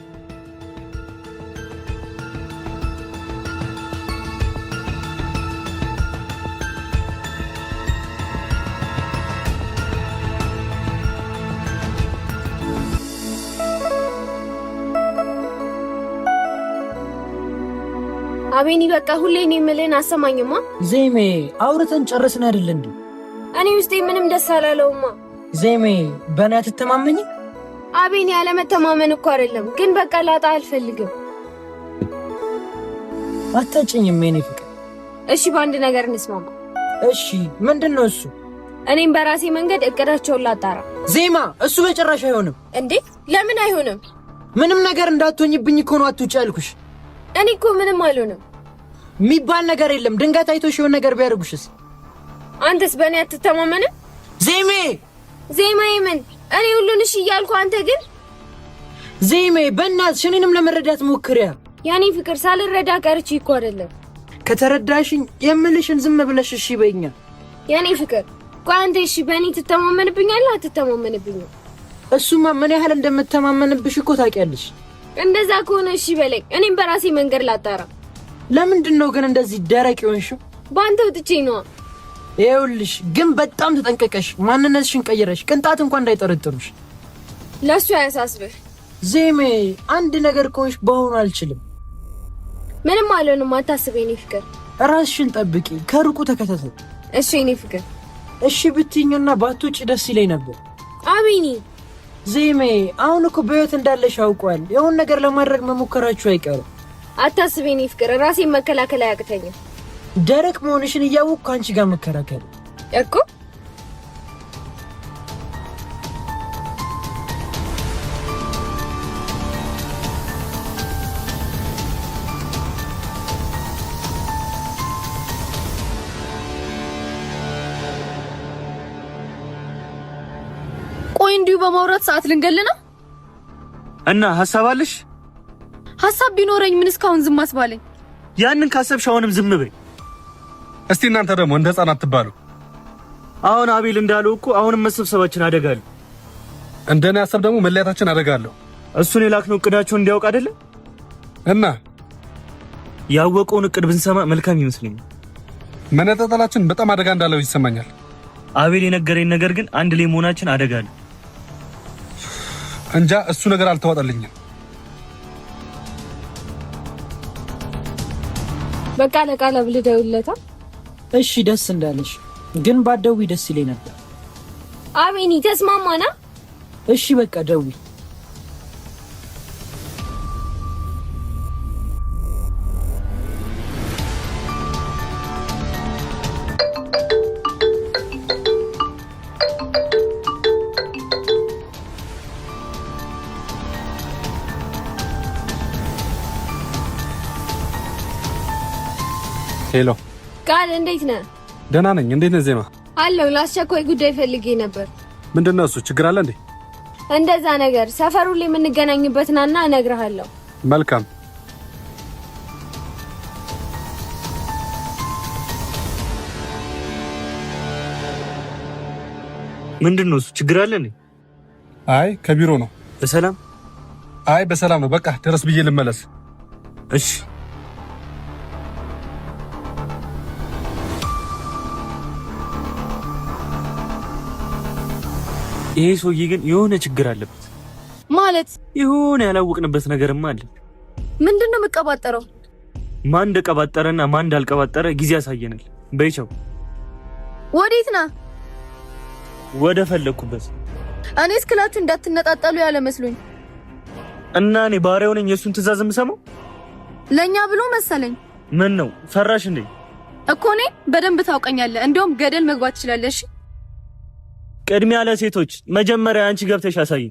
አቤኒ በቃ ሁሌ እኔ የምልህን አሰማኝማ። ዜሜ አውርተን ጨረስን አይደል እንዴ? እኔ ውስጤ ምንም ደስ አላለውማ። ዜሜ በእኔ አትተማመኝ? አቤኔ ያለመተማመን እኮ አይደለም፣ ግን በቃ ላጣ አልፈልግም። አታጭኝም የኔ ፍቅር። እሺ በአንድ ነገር እንስማማ። እሺ ምንድነው እሱ? እኔም በራሴ መንገድ እቅዳቸውን ላጣራ። ዜማ እሱ በጭራሽ አይሆንም። እንዴ ለምን አይሆንም? ምንም ነገር እንዳትሆኝብኝ እኮ ነው አትውጪ ያልኩሽ። እኔ እኮ ምንም አልሆንም የሚባል ነገር የለም። ድንገት አይቶሽ የሆነ ነገር ቢያደርጉሽስ? አንተስ በእኔ አትተማመንም? ዜሜ ምን እኔ ሁሉን እሺ እያልኩ አንተ ግን ዜሜ በእናትሽ እኔንም ለመረዳት ሞክሪያ። ያኔ ፍቅር ሳልረዳ ቀርቼ እኮ አይደለም። ከተረዳሽኝ የምልሽን ዝም ብለሽ እሺ በይኛ። ያኔ ፍቅር ቆይ አንተ እሺ በእኔ ትተማመንብኛለህ አትተማመንብኝም? እሱማ ምን ያህል እንደምተማመንብሽ እኮ ታውቂያለሽ። እንደዛ ከሆነ እሺ በለኝ፣ እኔም በራሴ መንገድ ላጣራ። ለምንድን ነው ግን እንደዚህ ደረቅ ይሆንሽው? ባንተ ወጥቼ ነው። ይኸውልሽ ግን በጣም ተጠንቀቀሽ፣ ማንነትሽን ቀይረሽ ቅንጣት እንኳን እንዳይጠረጥሩሽ። ለሱ አያሳስብህ ዜሜ። አንድ ነገር ከሆንሽ በሆኑ አልችልም። ምንም አልሆንም፣ አታስብ የኔ ፍቅር። ራስሽን ጠብቂ፣ ከሩቁ ተከታተይ። እሺ የኔ ፍቅር። እሺ ብትይኝና ባትውጪ ደስ ይለኝ ነበር። አቤኔ ዜሜ አሁን እኮ በህይወት እንዳለሽ አውቀዋል። የሆነ ነገር ለማድረግ መሞከራችሁ አይቀርም። አታስብ የኔ ፍቅር፣ ራሴን መከላከል አያቅተኝም። ደረቅ መሆንሽን እያወቅኩ አንቺ ጋር መከራከል እኮ ቆይ እንዲሁ በማውራት ሰዓት ልንገልና እና ሐሳብ አለሽ? ሐሳብ ቢኖረኝ ምን እስካሁን ዝም አስባለኝ? ያንን ካሰብሽ አሁንም ዝም በይ። እስቲ እናንተ ደግሞ እንደ ህፃናት አትባሉ። አሁን አቤል እንዳለው እኮ አሁንም መሰብሰባችን አደጋለሁ። እንደኔ ሐሳብ ደግሞ መለያታችን አደጋለሁ። እሱን የላክነው እቅዳቸውን እንዲያውቅ አይደለም እና ያወቀውን እቅድ ብንሰማ መልካም ይመስለኛል። መነጣጠላችን በጣም አደጋ እንዳለው ይሰማኛል። አቤል የነገረኝ ነገር ግን አንድ ላይ መሆናችን አደጋለሁ። እንጃ እሱ ነገር አልተዋጠልኝም። በቃ ለቃለ ብልደውለታ። እሺ ደስ እንዳለሽ፣ ግን ባትደውይ ደስ ይለኝ ነበር። አቤኔ ተስማማና? እሺ በቃ ደውይ። ሄሎ ቃል፣ እንዴት ነህ? ደህና ነኝ። እንዴት ነህ ዜማ? አለሁ። ለአስቸኳይ ጉዳይ ፈልጌ ነበር። ምንድነው እሱ? ችግር አለ እንዴ? እንደዛ ነገር ሰፈሩ ላይ የምንገናኝበት ናና እነግርሃለሁ። መልካም። ምንድነው እሱ? ችግር አለ እንዴ? አይ ከቢሮ ነው። በሰላም? አይ በሰላም ነው። በቃ ድረስ ብዬ ልመለስ። እሺ ይሄ ሰውዬ ግን የሆነ ችግር አለበት ማለት። የሆነ ያላወቅንበት ነገርም አለ። ምንድነው የምቀባጠረው? ማን እንደቀባጠረና ማን እንዳልቀባጠረ ጊዜ ያሳየናል። በይቻው። ወዴት ነህ? ወደ ፈለኩበት። እኔ እስክላችሁ እንዳትነጣጣሉ ያለ መስሎኝ እና እኔ ባሪያው ነኝ የሱን ትእዛዝ የምሰማው። ለኛ ብሎ መሰለኝ። ምን ነው ፈራሽ እንዴ? እኮ እኔ በደንብ ታውቀኛለህ። እንደውም ገደል መግባት ትችላለሽ። ቅድሚያ ለሴቶች መጀመሪያ አንቺ ገብተሽ አሳይ።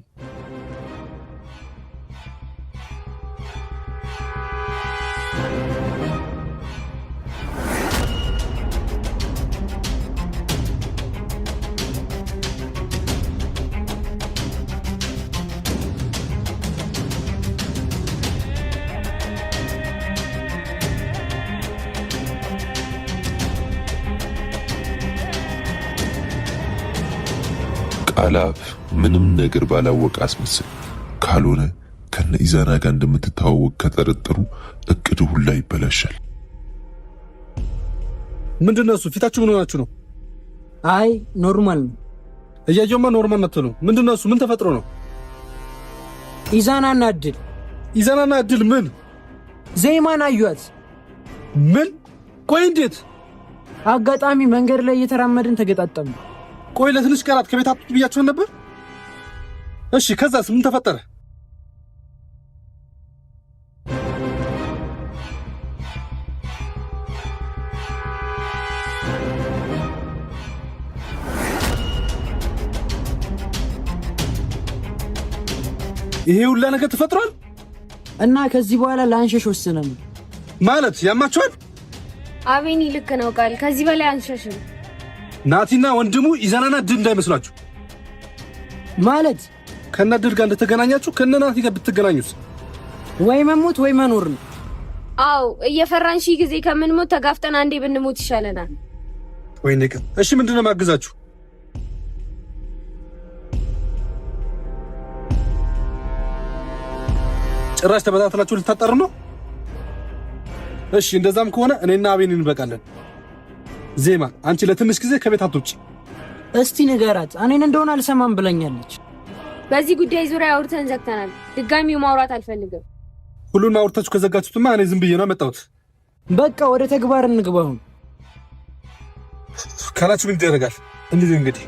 ቃላብ ምንም ነገር ባላወቀ አስመስል። ካልሆነ ከነ ኢዛና ጋር እንደምትተዋወቅ ከጠረጠሩ እቅድ ሁላ ይበላሻል። ምንድነው እሱ? ፊታችሁ ምን ሆናችሁ ነው? አይ ኖርማል ነው። እያየውማ ኖርማል ነው። ምንድነው እሱ? ምን ተፈጥሮ ነው? ኢዛናና እድል። ኢዛናና እድል ምን? ዜማን አዩት። ምን? ቆይ እንዴት? አጋጣሚ መንገድ ላይ እየተራመድን ተገጣጠሙ። ቆይ ለትንሽ ቀናት ከቤት አትውጡ ብያችሁን ነበር? እሺ ከዛስ ምን ተፈጠረ? ይሄ ሁላ ነገር ተፈጥሯል እና ከዚህ በኋላ ላንሸሽ ወሰነን ማለት ያማችኋል? አቤኒ ልክ ነው ቃል ከዚህ በላይ አንሸሽም። ናቲና ወንድሙ ኢዛናና ድል እንዳይመስላችሁ ማለት ከነድል ጋር እንደተገናኛችሁ ከነናቲ ጋር ብትገናኙስ ወይ መሞት ወይ መኖር ነው። አው እየፈራን ሺህ ጊዜ ከምንሞት ተጋፍጠን አንዴ ብንሞት ይሻለናል። ወይ ነገር እሺ ምንድነው ማግዛችሁ? ጭራሽ ተበታትላችሁ ልታጣሩ ነው? እሺ እንደዛም ከሆነ እኔና አቤኒ እንበቃለን። ዜማ አንቺ ለትንሽ ጊዜ ከቤት አትውጪ። እስቲ ንገራት እኔን እንደሆነ አልሰማም ብለኛለች። በዚህ ጉዳይ ዙሪያ አውርተን ዘግተናል። ድጋሚው ማውራት አልፈልግም። ሁሉን አውርታችሁ ከዘጋችሁትማ እኔ ዝም ብዬ ነው መጣሁት። በቃ ወደ ተግባር እንግባው ካላችሁ ምን ይደረጋል? እንግዲህ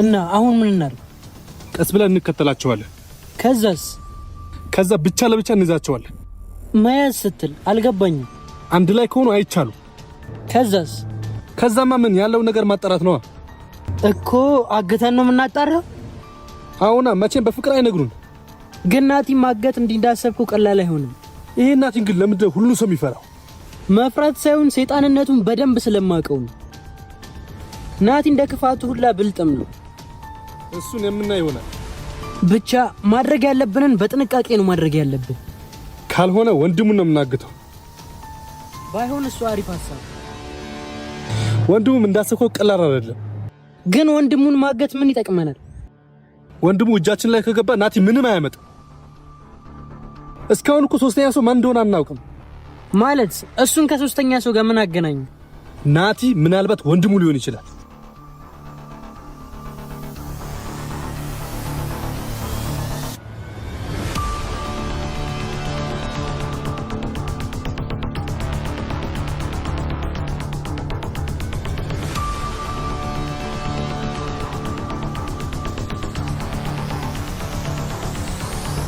እና አሁን ምን እናድርግ? ቀስ ብለን እንከተላቸዋለን። ከዛ ብቻ ለብቻ እንይዛቸዋለን። መያዝ ስትል አልገባኝም። አንድ ላይ ከሆኑ አይቻሉ። ከዛማ ምን ያለው ነገር ማጣራት ነው እኮ። አገተን ነው የምናጣራው? አሁና መቼም በፍቅር አይነግሩን። ግን ናቲ ማገት እንዳሰብኩ ቀላል አይሆንም። ይሄ ናቲን ግን ለምንድን ነው ሁሉ ሰው የሚፈራው? መፍራት ሳይሆን ሰይጣንነቱን በደንብ ስለማውቀው ነው። ናቲ እንደ ክፋቱ ሁላ ብልጥም ነው። እሱን የምናየው ይሆናል። ብቻ ማድረግ ያለብንን በጥንቃቄ ነው ማድረግ ያለብን። ካልሆነ ወንድሙን ነው የምናግተው። ባይሆን እሱ አሪፍ ሐሳብ። ወንድሙም እንዳሰብከው ቀላል አይደለም። ግን ወንድሙን ማገት ምን ይጠቅመናል? ወንድሙ እጃችን ላይ ከገባ ናቲ ምንም አያመጣም። እስካሁን እኮ ሶስተኛ ሰው ማን እንደሆነ አናውቅም። ማለት እሱን ከሶስተኛ ሰው ጋር ምን አገናኙ? ናቲ ምናልባት ወንድሙ ሊሆን ይችላል።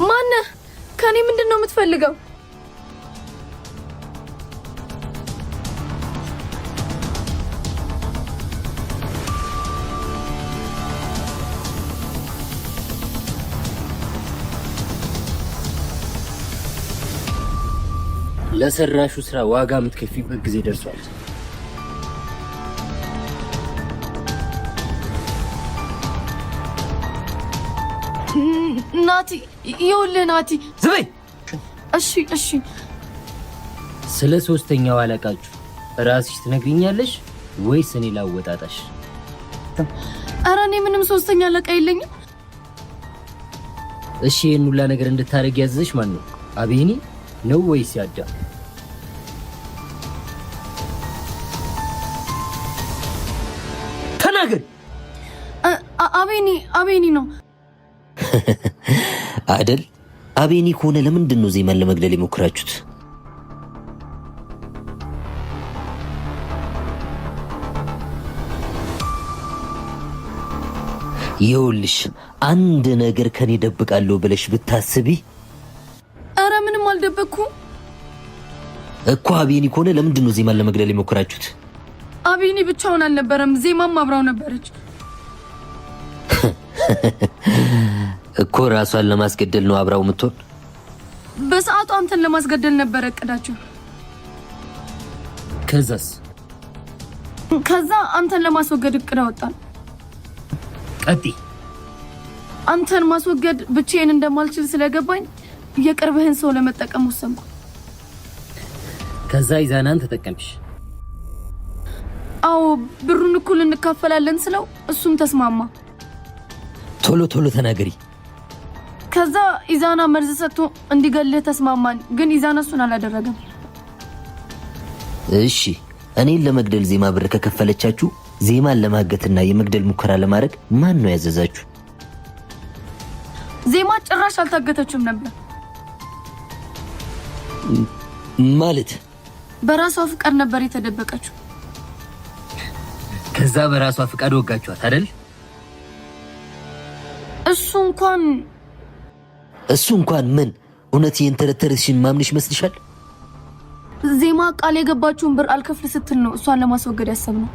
ማነህ? ከኔ ምንድነው የምትፈልገው? ለሰራሹ ስራ ዋጋ የምትከፊበት ጊዜ ደርሷል። ናቲ ይኸውልህ ናቲ ዝበይ። እሺ ስለ ሶስተኛው አለቃችሁ ራስሽ ትነግሪኛለሽ ወይስ እኔ ላወጣጣሽ? ኧረ እኔ ምንም ሶስተኛ አለቃ የለኝም። እሺ ይሄን ሁላ ነገር እንድታረግ ያዘዝሽ ማን ነው? አቤኒ ነው ወይስ ያዳ? አቤኒ ነው አይደል? አቤኒ ከሆነ ለምንድን ነው ዜማን ለመግደል የሞከራችሁት? ይኸውልሽ አንድ ነገር ከኔ ደብቃለሁ ብለሽ ብታስቢ። ኧረ ምንም አልደበቅኩም እኮ። አቤኒ ከሆነ ለምንድን ነው ዜማን ለመግደል የሞከራችሁት? አቤኒ ብቻውን አልነበረም፣ ዜማም አብራው ነበረች እኮ። ራሷን ለማስገደል ነው አብራው የምትሆን? በሰዓቱ አንተን ለማስገደል ነበር እቅዳቸው። ከዛ አንተን ለማስወገድ እቅድ አወጣን። ቀጥይ። አንተን ማስወገድ ብቻዬን እንደማልችል ስለገባኝ የቅርብህን ሰው ለመጠቀም ወሰንኩ። ከዛ ኢዛናን ተጠቀምሽ? አዎ፣ ብሩን እኩል እንካፈላለን ስለው እሱም ተስማማ። ቶሎ ቶሎ ተናገሪ። ከዛ ኢዛና መርዝ ሰጥቶ እንዲገልህ ተስማማን፣ ግን ኢዛና እሱን አላደረገም። እሺ፣ እኔን ለመግደል ዜማ ብር ከከፈለቻችሁ ዜማን ለማገትና የመግደል ሙከራ ለማድረግ ማን ነው ያዘዛችሁ? ዜማ ጭራሽ አልታገተችም ነበር። ማለት በራሷ ፍቃድ ነበር የተደበቀችው። ከዛ በራሷ ፍቃድ ወጋችኋት አይደል? እሱ እንኳን ምን? እውነት የእንተረተረሽን ማምንሽ መስልሻል? ዜማ ቃል የገባችውን ብር አልከፍል ስትል ነው እሷን ለማስወገድ ያሰብነው።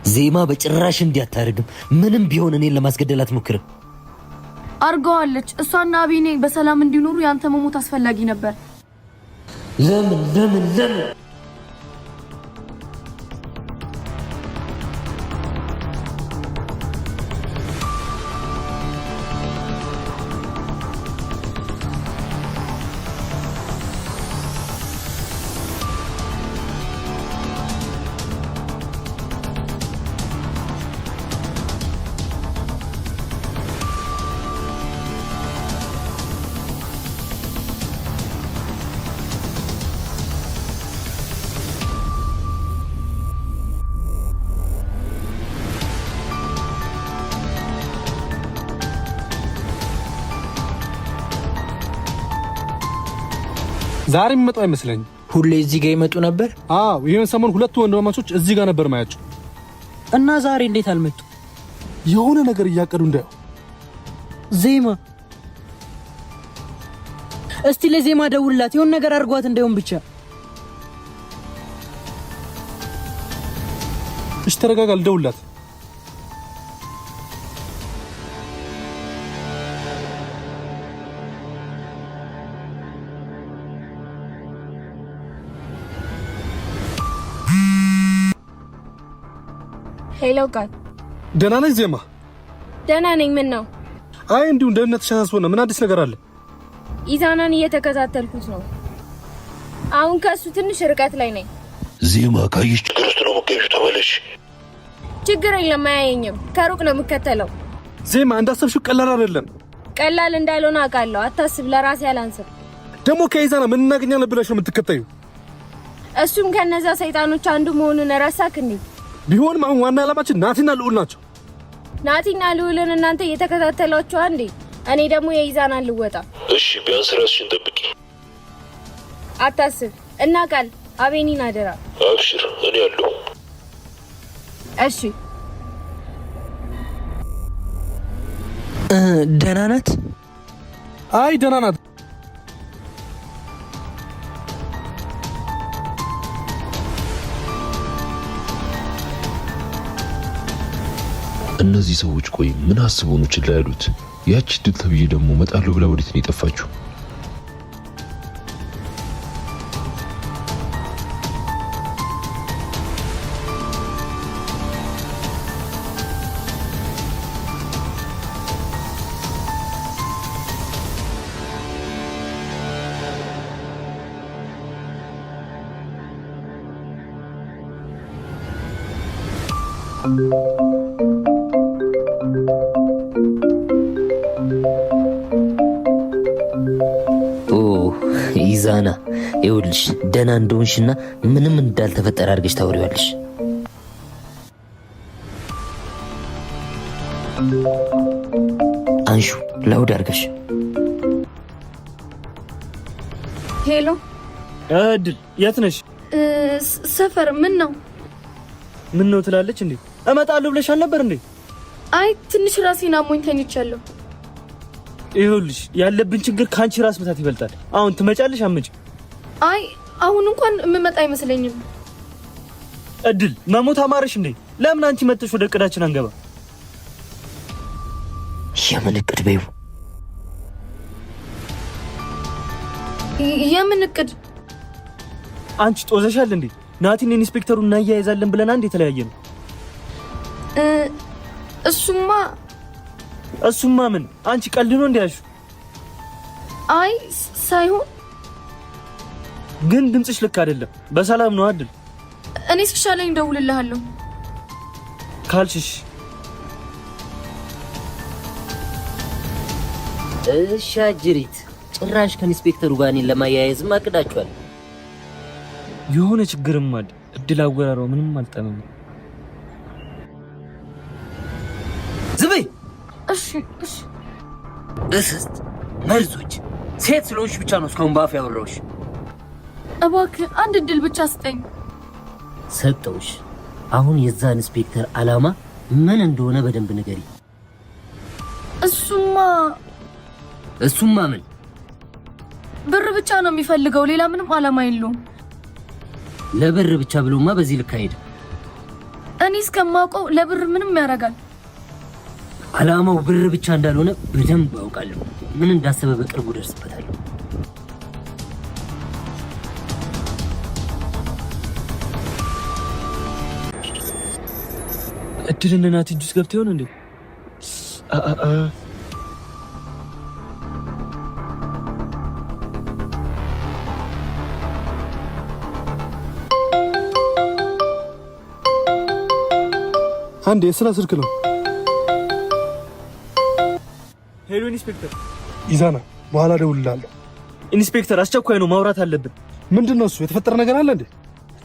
ዜማ በጭራሽ እንዲያታርግም ምንም ቢሆን እኔን ለማስገደል አትሞክርም። አርገዋለች። እሷና አቤኔ በሰላም እንዲኖሩ ያንተ መሞት አስፈላጊ ነበር። ለምን ዛሬ የሚመጣው አይመስለኝም። ሁሌ እዚህ ጋር ይመጡ ነበር? አዎ፣ ይሄን ሰሞን ሁለቱ ወንድማማቾች እዚህ ጋር ነበር ማያቸው። እና ዛሬ እንዴት አልመጡ? የሆነ ነገር እያቀዱ እንዳየው። ዜማ፣ እስቲ ለዜማ ደውልላት፣ የሆነ ነገር አድርጓት እንዳይሆን ብቻ። እሺ ተረጋጋ፣ ልደውልላት። ሄሎ ቃል፣ ደህና ነኝ ዜማ? ደህና ነኝ። ምን ነው? አይ እንዲሁ እንደነትሽ አሳስቦ ነው። ምን አዲስ ነገር አለ? ኢዛናን እየተከታተልኩት ነው። አሁን ከሱ ትንሽ ርቀት ላይ ነኝ። ዜማ ካየሽ ችግር ውስጥ ነው የምትገቢው። ተመለሽ። ችግር የለም፣ አያየኝም። ከሩቅ ነው የምከተለው። ዜማ እንዳሰብሽው ቀላል አይደለም። ቀላል እንዳልሆነ አውቃለሁ። አታስብ፣ ለራሴ አላንስም። ደግሞ ከኢዛና ምን እናገኛለን ብለሽ ነው የምትከተዩ? እሱም ከነዛ ሰይጣኖች አንዱ መሆኑን ረሳክ እንዴ? ቢሆንም አሁን ዋና ዓላማችን ናቲና ልዑል ናቸው። ናቲና ልዑልን እናንተ እየተከታተላችሁ አንዴ፣ እኔ ደግሞ የኢዛናን ልወጣ። እሺ፣ ቢያንስ ራስሽን ጠብቂ። አታስብ እና ቃል፣ አቤኒን አደራ። አብሽር፣ እኔ ያለሁ። እሺ። ደህና ናት? አይ ደህና ናት። እነዚህ ሰዎች ቆይ ምን አስበው ነው ችላ ያሉት? ያቺ ድል ተብዬ ደግሞ መጣለሁ ብላ ወዴት ነው የጠፋችው? ኢዛና፣ ይኸውልሽ ደህና እንደሆንሽና ምንም እንዳልተፈጠረ አድርገሽ ታወሪዋለሽ። አንሹ ላውድ አድርገሽ። ሄሎ እድል የት ነሽ? ሰፈር። ምን ነው ምን ነው ትላለች እንዴ? እመጣለሁ ብለሽ አልነበር እንዴ? አይ ትንሽ ራሴን አሞኝ ተኝቻለሁ። ይኸውልሽ ያለብን ችግር ካንቺ ራስ ምታት ይበልጣል። አሁን ትመጫለሽ አትመጭ? አይ አሁን እንኳን የምመጣ አይመስለኝም። እድል መሞት አማረሽ እንዴ? ለምን አንቺ መጥተሽ ወደ እቅዳችን አንገባ? የምን እቅድ በይው? የምን እቅድ? አንቺ ጦዘሻል እንዴ? ናቲን ኢንስፔክተሩን እናያይዛለን ብለን አንድ የተለያየ ነው። እሱማ ምን አንቺ ቀልድ ነው እንዴ ያልሽው? አይ ሳይሆን ግን ድምፅሽ ልክ አይደለም። በሰላም ነው አይደል? እኔ እስክሻለኝ እደውልልሃለሁ ካልሽሽ። እሺ አጅሪት፣ ጭራሽ ከኢንስፔክተሩ ጋር እኔን ለማያያዝም አቅዳችኋል። የሆነ ችግርም አለ። እድል አወራረው ምንም አልጠመም። ዝም እሺ እስስት መርዞች ሴት ስለሆንሽ ብቻ ነው እስካሁን ባፍ ያወራሁሽ። እባክህ አንድ እድል ብቻ ስጠኝ። ሰጠውሽ። አሁን የዛ ኢንስፔክተር ዓላማ ምን እንደሆነ በደንብ ንገሪ። እሱማ ምን ብር ብቻ ነው የሚፈልገው፣ ሌላ ምንም ዓላማ የለውም። ለብር ብቻ ብሎማ በዚህ ልክ አይሄድም። እኔ እስከማውቀው ለብር ምንም ያደርጋል። ዓላማው ብር ብቻ እንዳልሆነ በደንብ አውቃለሁ። ምን እንዳሰበ በቅርቡ ደርስበታለሁ። እድልና ናቲ ጁስ ገብተው ይሆን እንዴ? አንዴ የስራ ስልክ ነው። ሄሎ ኢንስፔክተር። ኢዛና በኋላ እደውልልሃለሁ። ኢንስፔክተር አስቸኳይ ነው፣ ማውራት አለብን። ምንድነው እሱ? የተፈጠረ ነገር አለ እንዴ?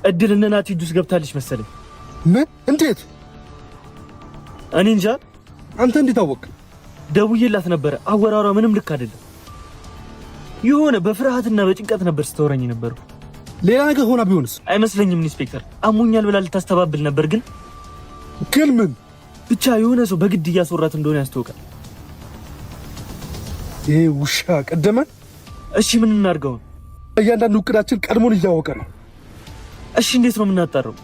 እድልና ናቲ ጁስ ገብታለች መሰለኝ። ምን? እንዴት? እኔ እንጃ። አንተ እንዴት አወቅ? ደውዬላት ነበረ። አወራሯ ምንም ልክ አይደለም። የሆነ በፍርሃትና በጭንቀት ነበር ስትወራኝ ነበር። ሌላ ነገር ሆና ቢሆንስ? አይመስለኝም ኢንስፔክተር። አሞኛል ብላ ልታስተባብል ነበር። ግን ምን ብቻ የሆነ ሰው በግድ እያስወራት እንደሆነ ያስታውቃል። ይሄ ውሻ ቀደመን። እሺ ምን እናድርገው? እያንዳንዱ እቅዳችን ቀድሞን እያወቀ ነው። እሺ እንዴት ነው የምናጣራው?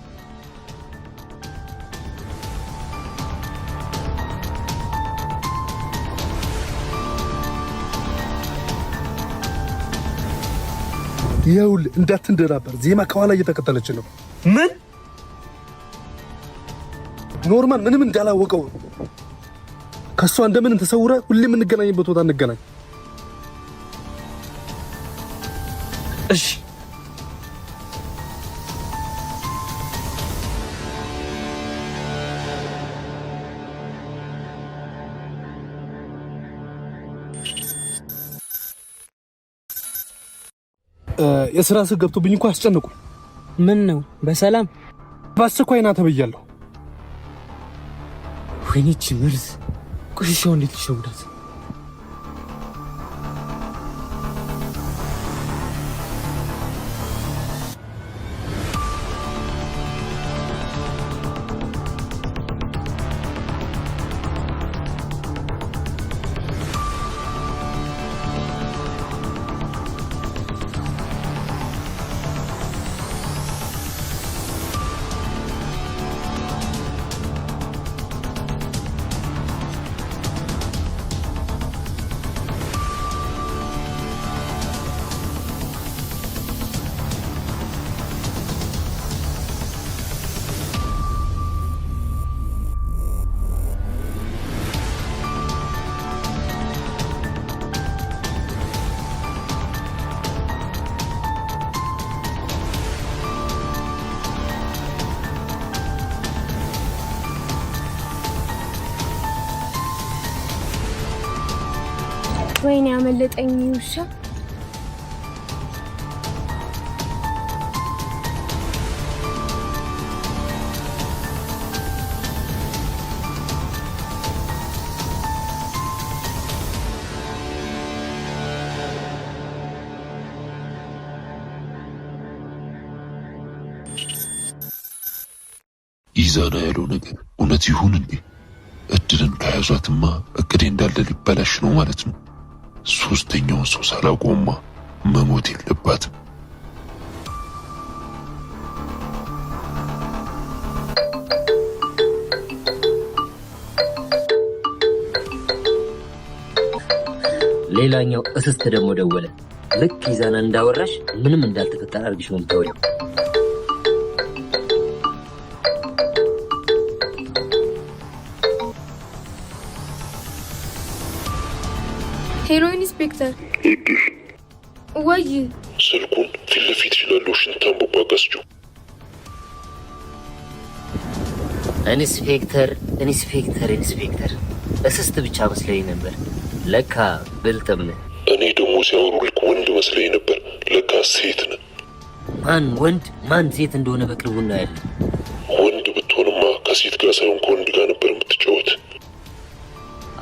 ይኸውልህ እንዳትንደራበር፣ ዜማ ከኋላ እየተከተለች ነው። ምን? ኖርማን ምንም እንዳላወቀው ከሷ እንደምን ተሰውረ ሁሌ የምንገናኝበት ቦታ እንገናኝ። እሺ የሥራ ስግ ገብቶብኝ እንኳን አስጨነቁ። ምን ነው? በሰላም በአስቸኳይ ና ተብያለሁ። ወይኔ መርዝ ቆሻሻው እንዴት ይሸውዳት? ወይኔ ያመለጠኝ ውሻ። ኢዛና ያለው ነገር እውነት ይሁን እንዴ? እድልን ከያዟትማ እቅዴ እንዳለ ሊበላሽ ነው ማለት ነው። ሶስተኛውን ሰው ሳላቆማ መሞት የለባትም። ሌላኛው እስስት ደግሞ ደወለ። ልክ ኢዛና እንዳወራሽ ምንም እንዳልተፈጠረ አድርግሽ ነው የምታወሪው። ሄሎ ኢንስፔክተር። ወይ ስልኩን ፊት ለፊት ይላለው ሽንታን ቦባጋስቸው። ኢንስፔክተር እስስት ብቻ መስለኝ ነበር። ለካ ብልጥም ነህ። እኔ ደግሞ ሲያወሩ ልክ ወንድ መስለኝ ነበር። ለካ ሴት ነህ። ማን ወንድ ማን ሴት እንደሆነ በቅርቡ እናያለን። ወንድ ብትሆንማ ከሴት ጋር ሳይሆን ከወንድ ጋር ነበር የምትጫወት።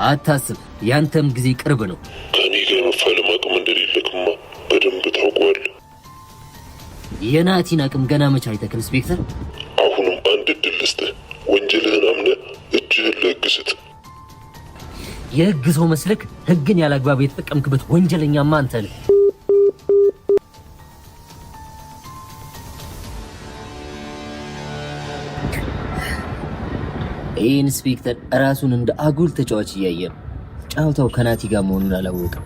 አታስብ፣ ያንተም ጊዜ ቅርብ ነው። ከኔ ጋር መፋለም አቅም እንደሌለክማ በደንብ ታውቀዋለህ። የናቲን አቅም ገና መቼ አይተህ ኢንስፔክተር? አሁንም አንድ እድል ልስጥህ። ወንጀልህን አምነህ እጅህን ለሕግ ስጥ። የሕግ ሰው መስለክ ሕግን ያላግባብ የተጠቀምክበት ወንጀለኛማ አንተ ነህ። ኢንስፔክተር ራሱን እንደ አጉል ተጫዋች እያየ ነው። ጫወታው ከናቲ ጋር መሆኑን አላወቅም።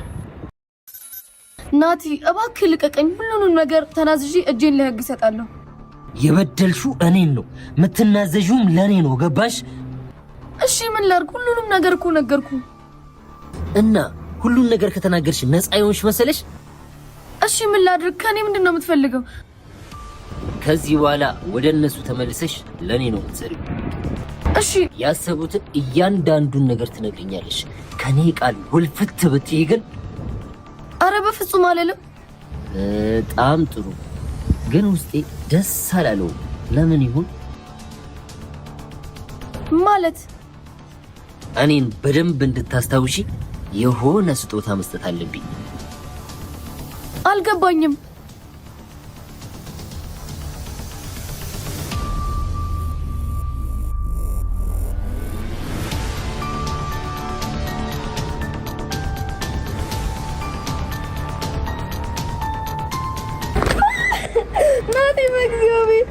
ናቲ እባክህ ልቀቀኝ። ሁሉንም ነገር ተናዝዤ እጄን ለሕግ እሰጣለሁ። የበደልሽው እኔን ነው፣ የምትናዘዥውም ለእኔ ነው። ገባሽ? እሺ ምን ላድርግ? ሁሉንም ነገር እኮ ነገርኩ። እና ሁሉን ነገር ከተናገርሽ ነፃ ይሆንሽ መሰለሽ? እሺ ምን ላድርግ? ከኔ ምንድን ነው የምትፈልገው? ከዚህ በኋላ ወደ እነሱ ተመልሰሽ ለእኔ ነው የምትሰሪው። እሺ ያሰቡትን እያንዳንዱን ነገር ትነግሪኛለሽ። ከኔ ቃል ውልፍት ብትይ ግን አረ በፍጹም አልልም። በጣም ጥሩ። ግን ውስጤ ደስ አላለው። ለምን ይሁን ማለት? እኔን በደንብ እንድታስታውሺ የሆነ ስጦታ መስጠት አለብኝ። አልገባኝም። ናቲ በእግዚአብሔር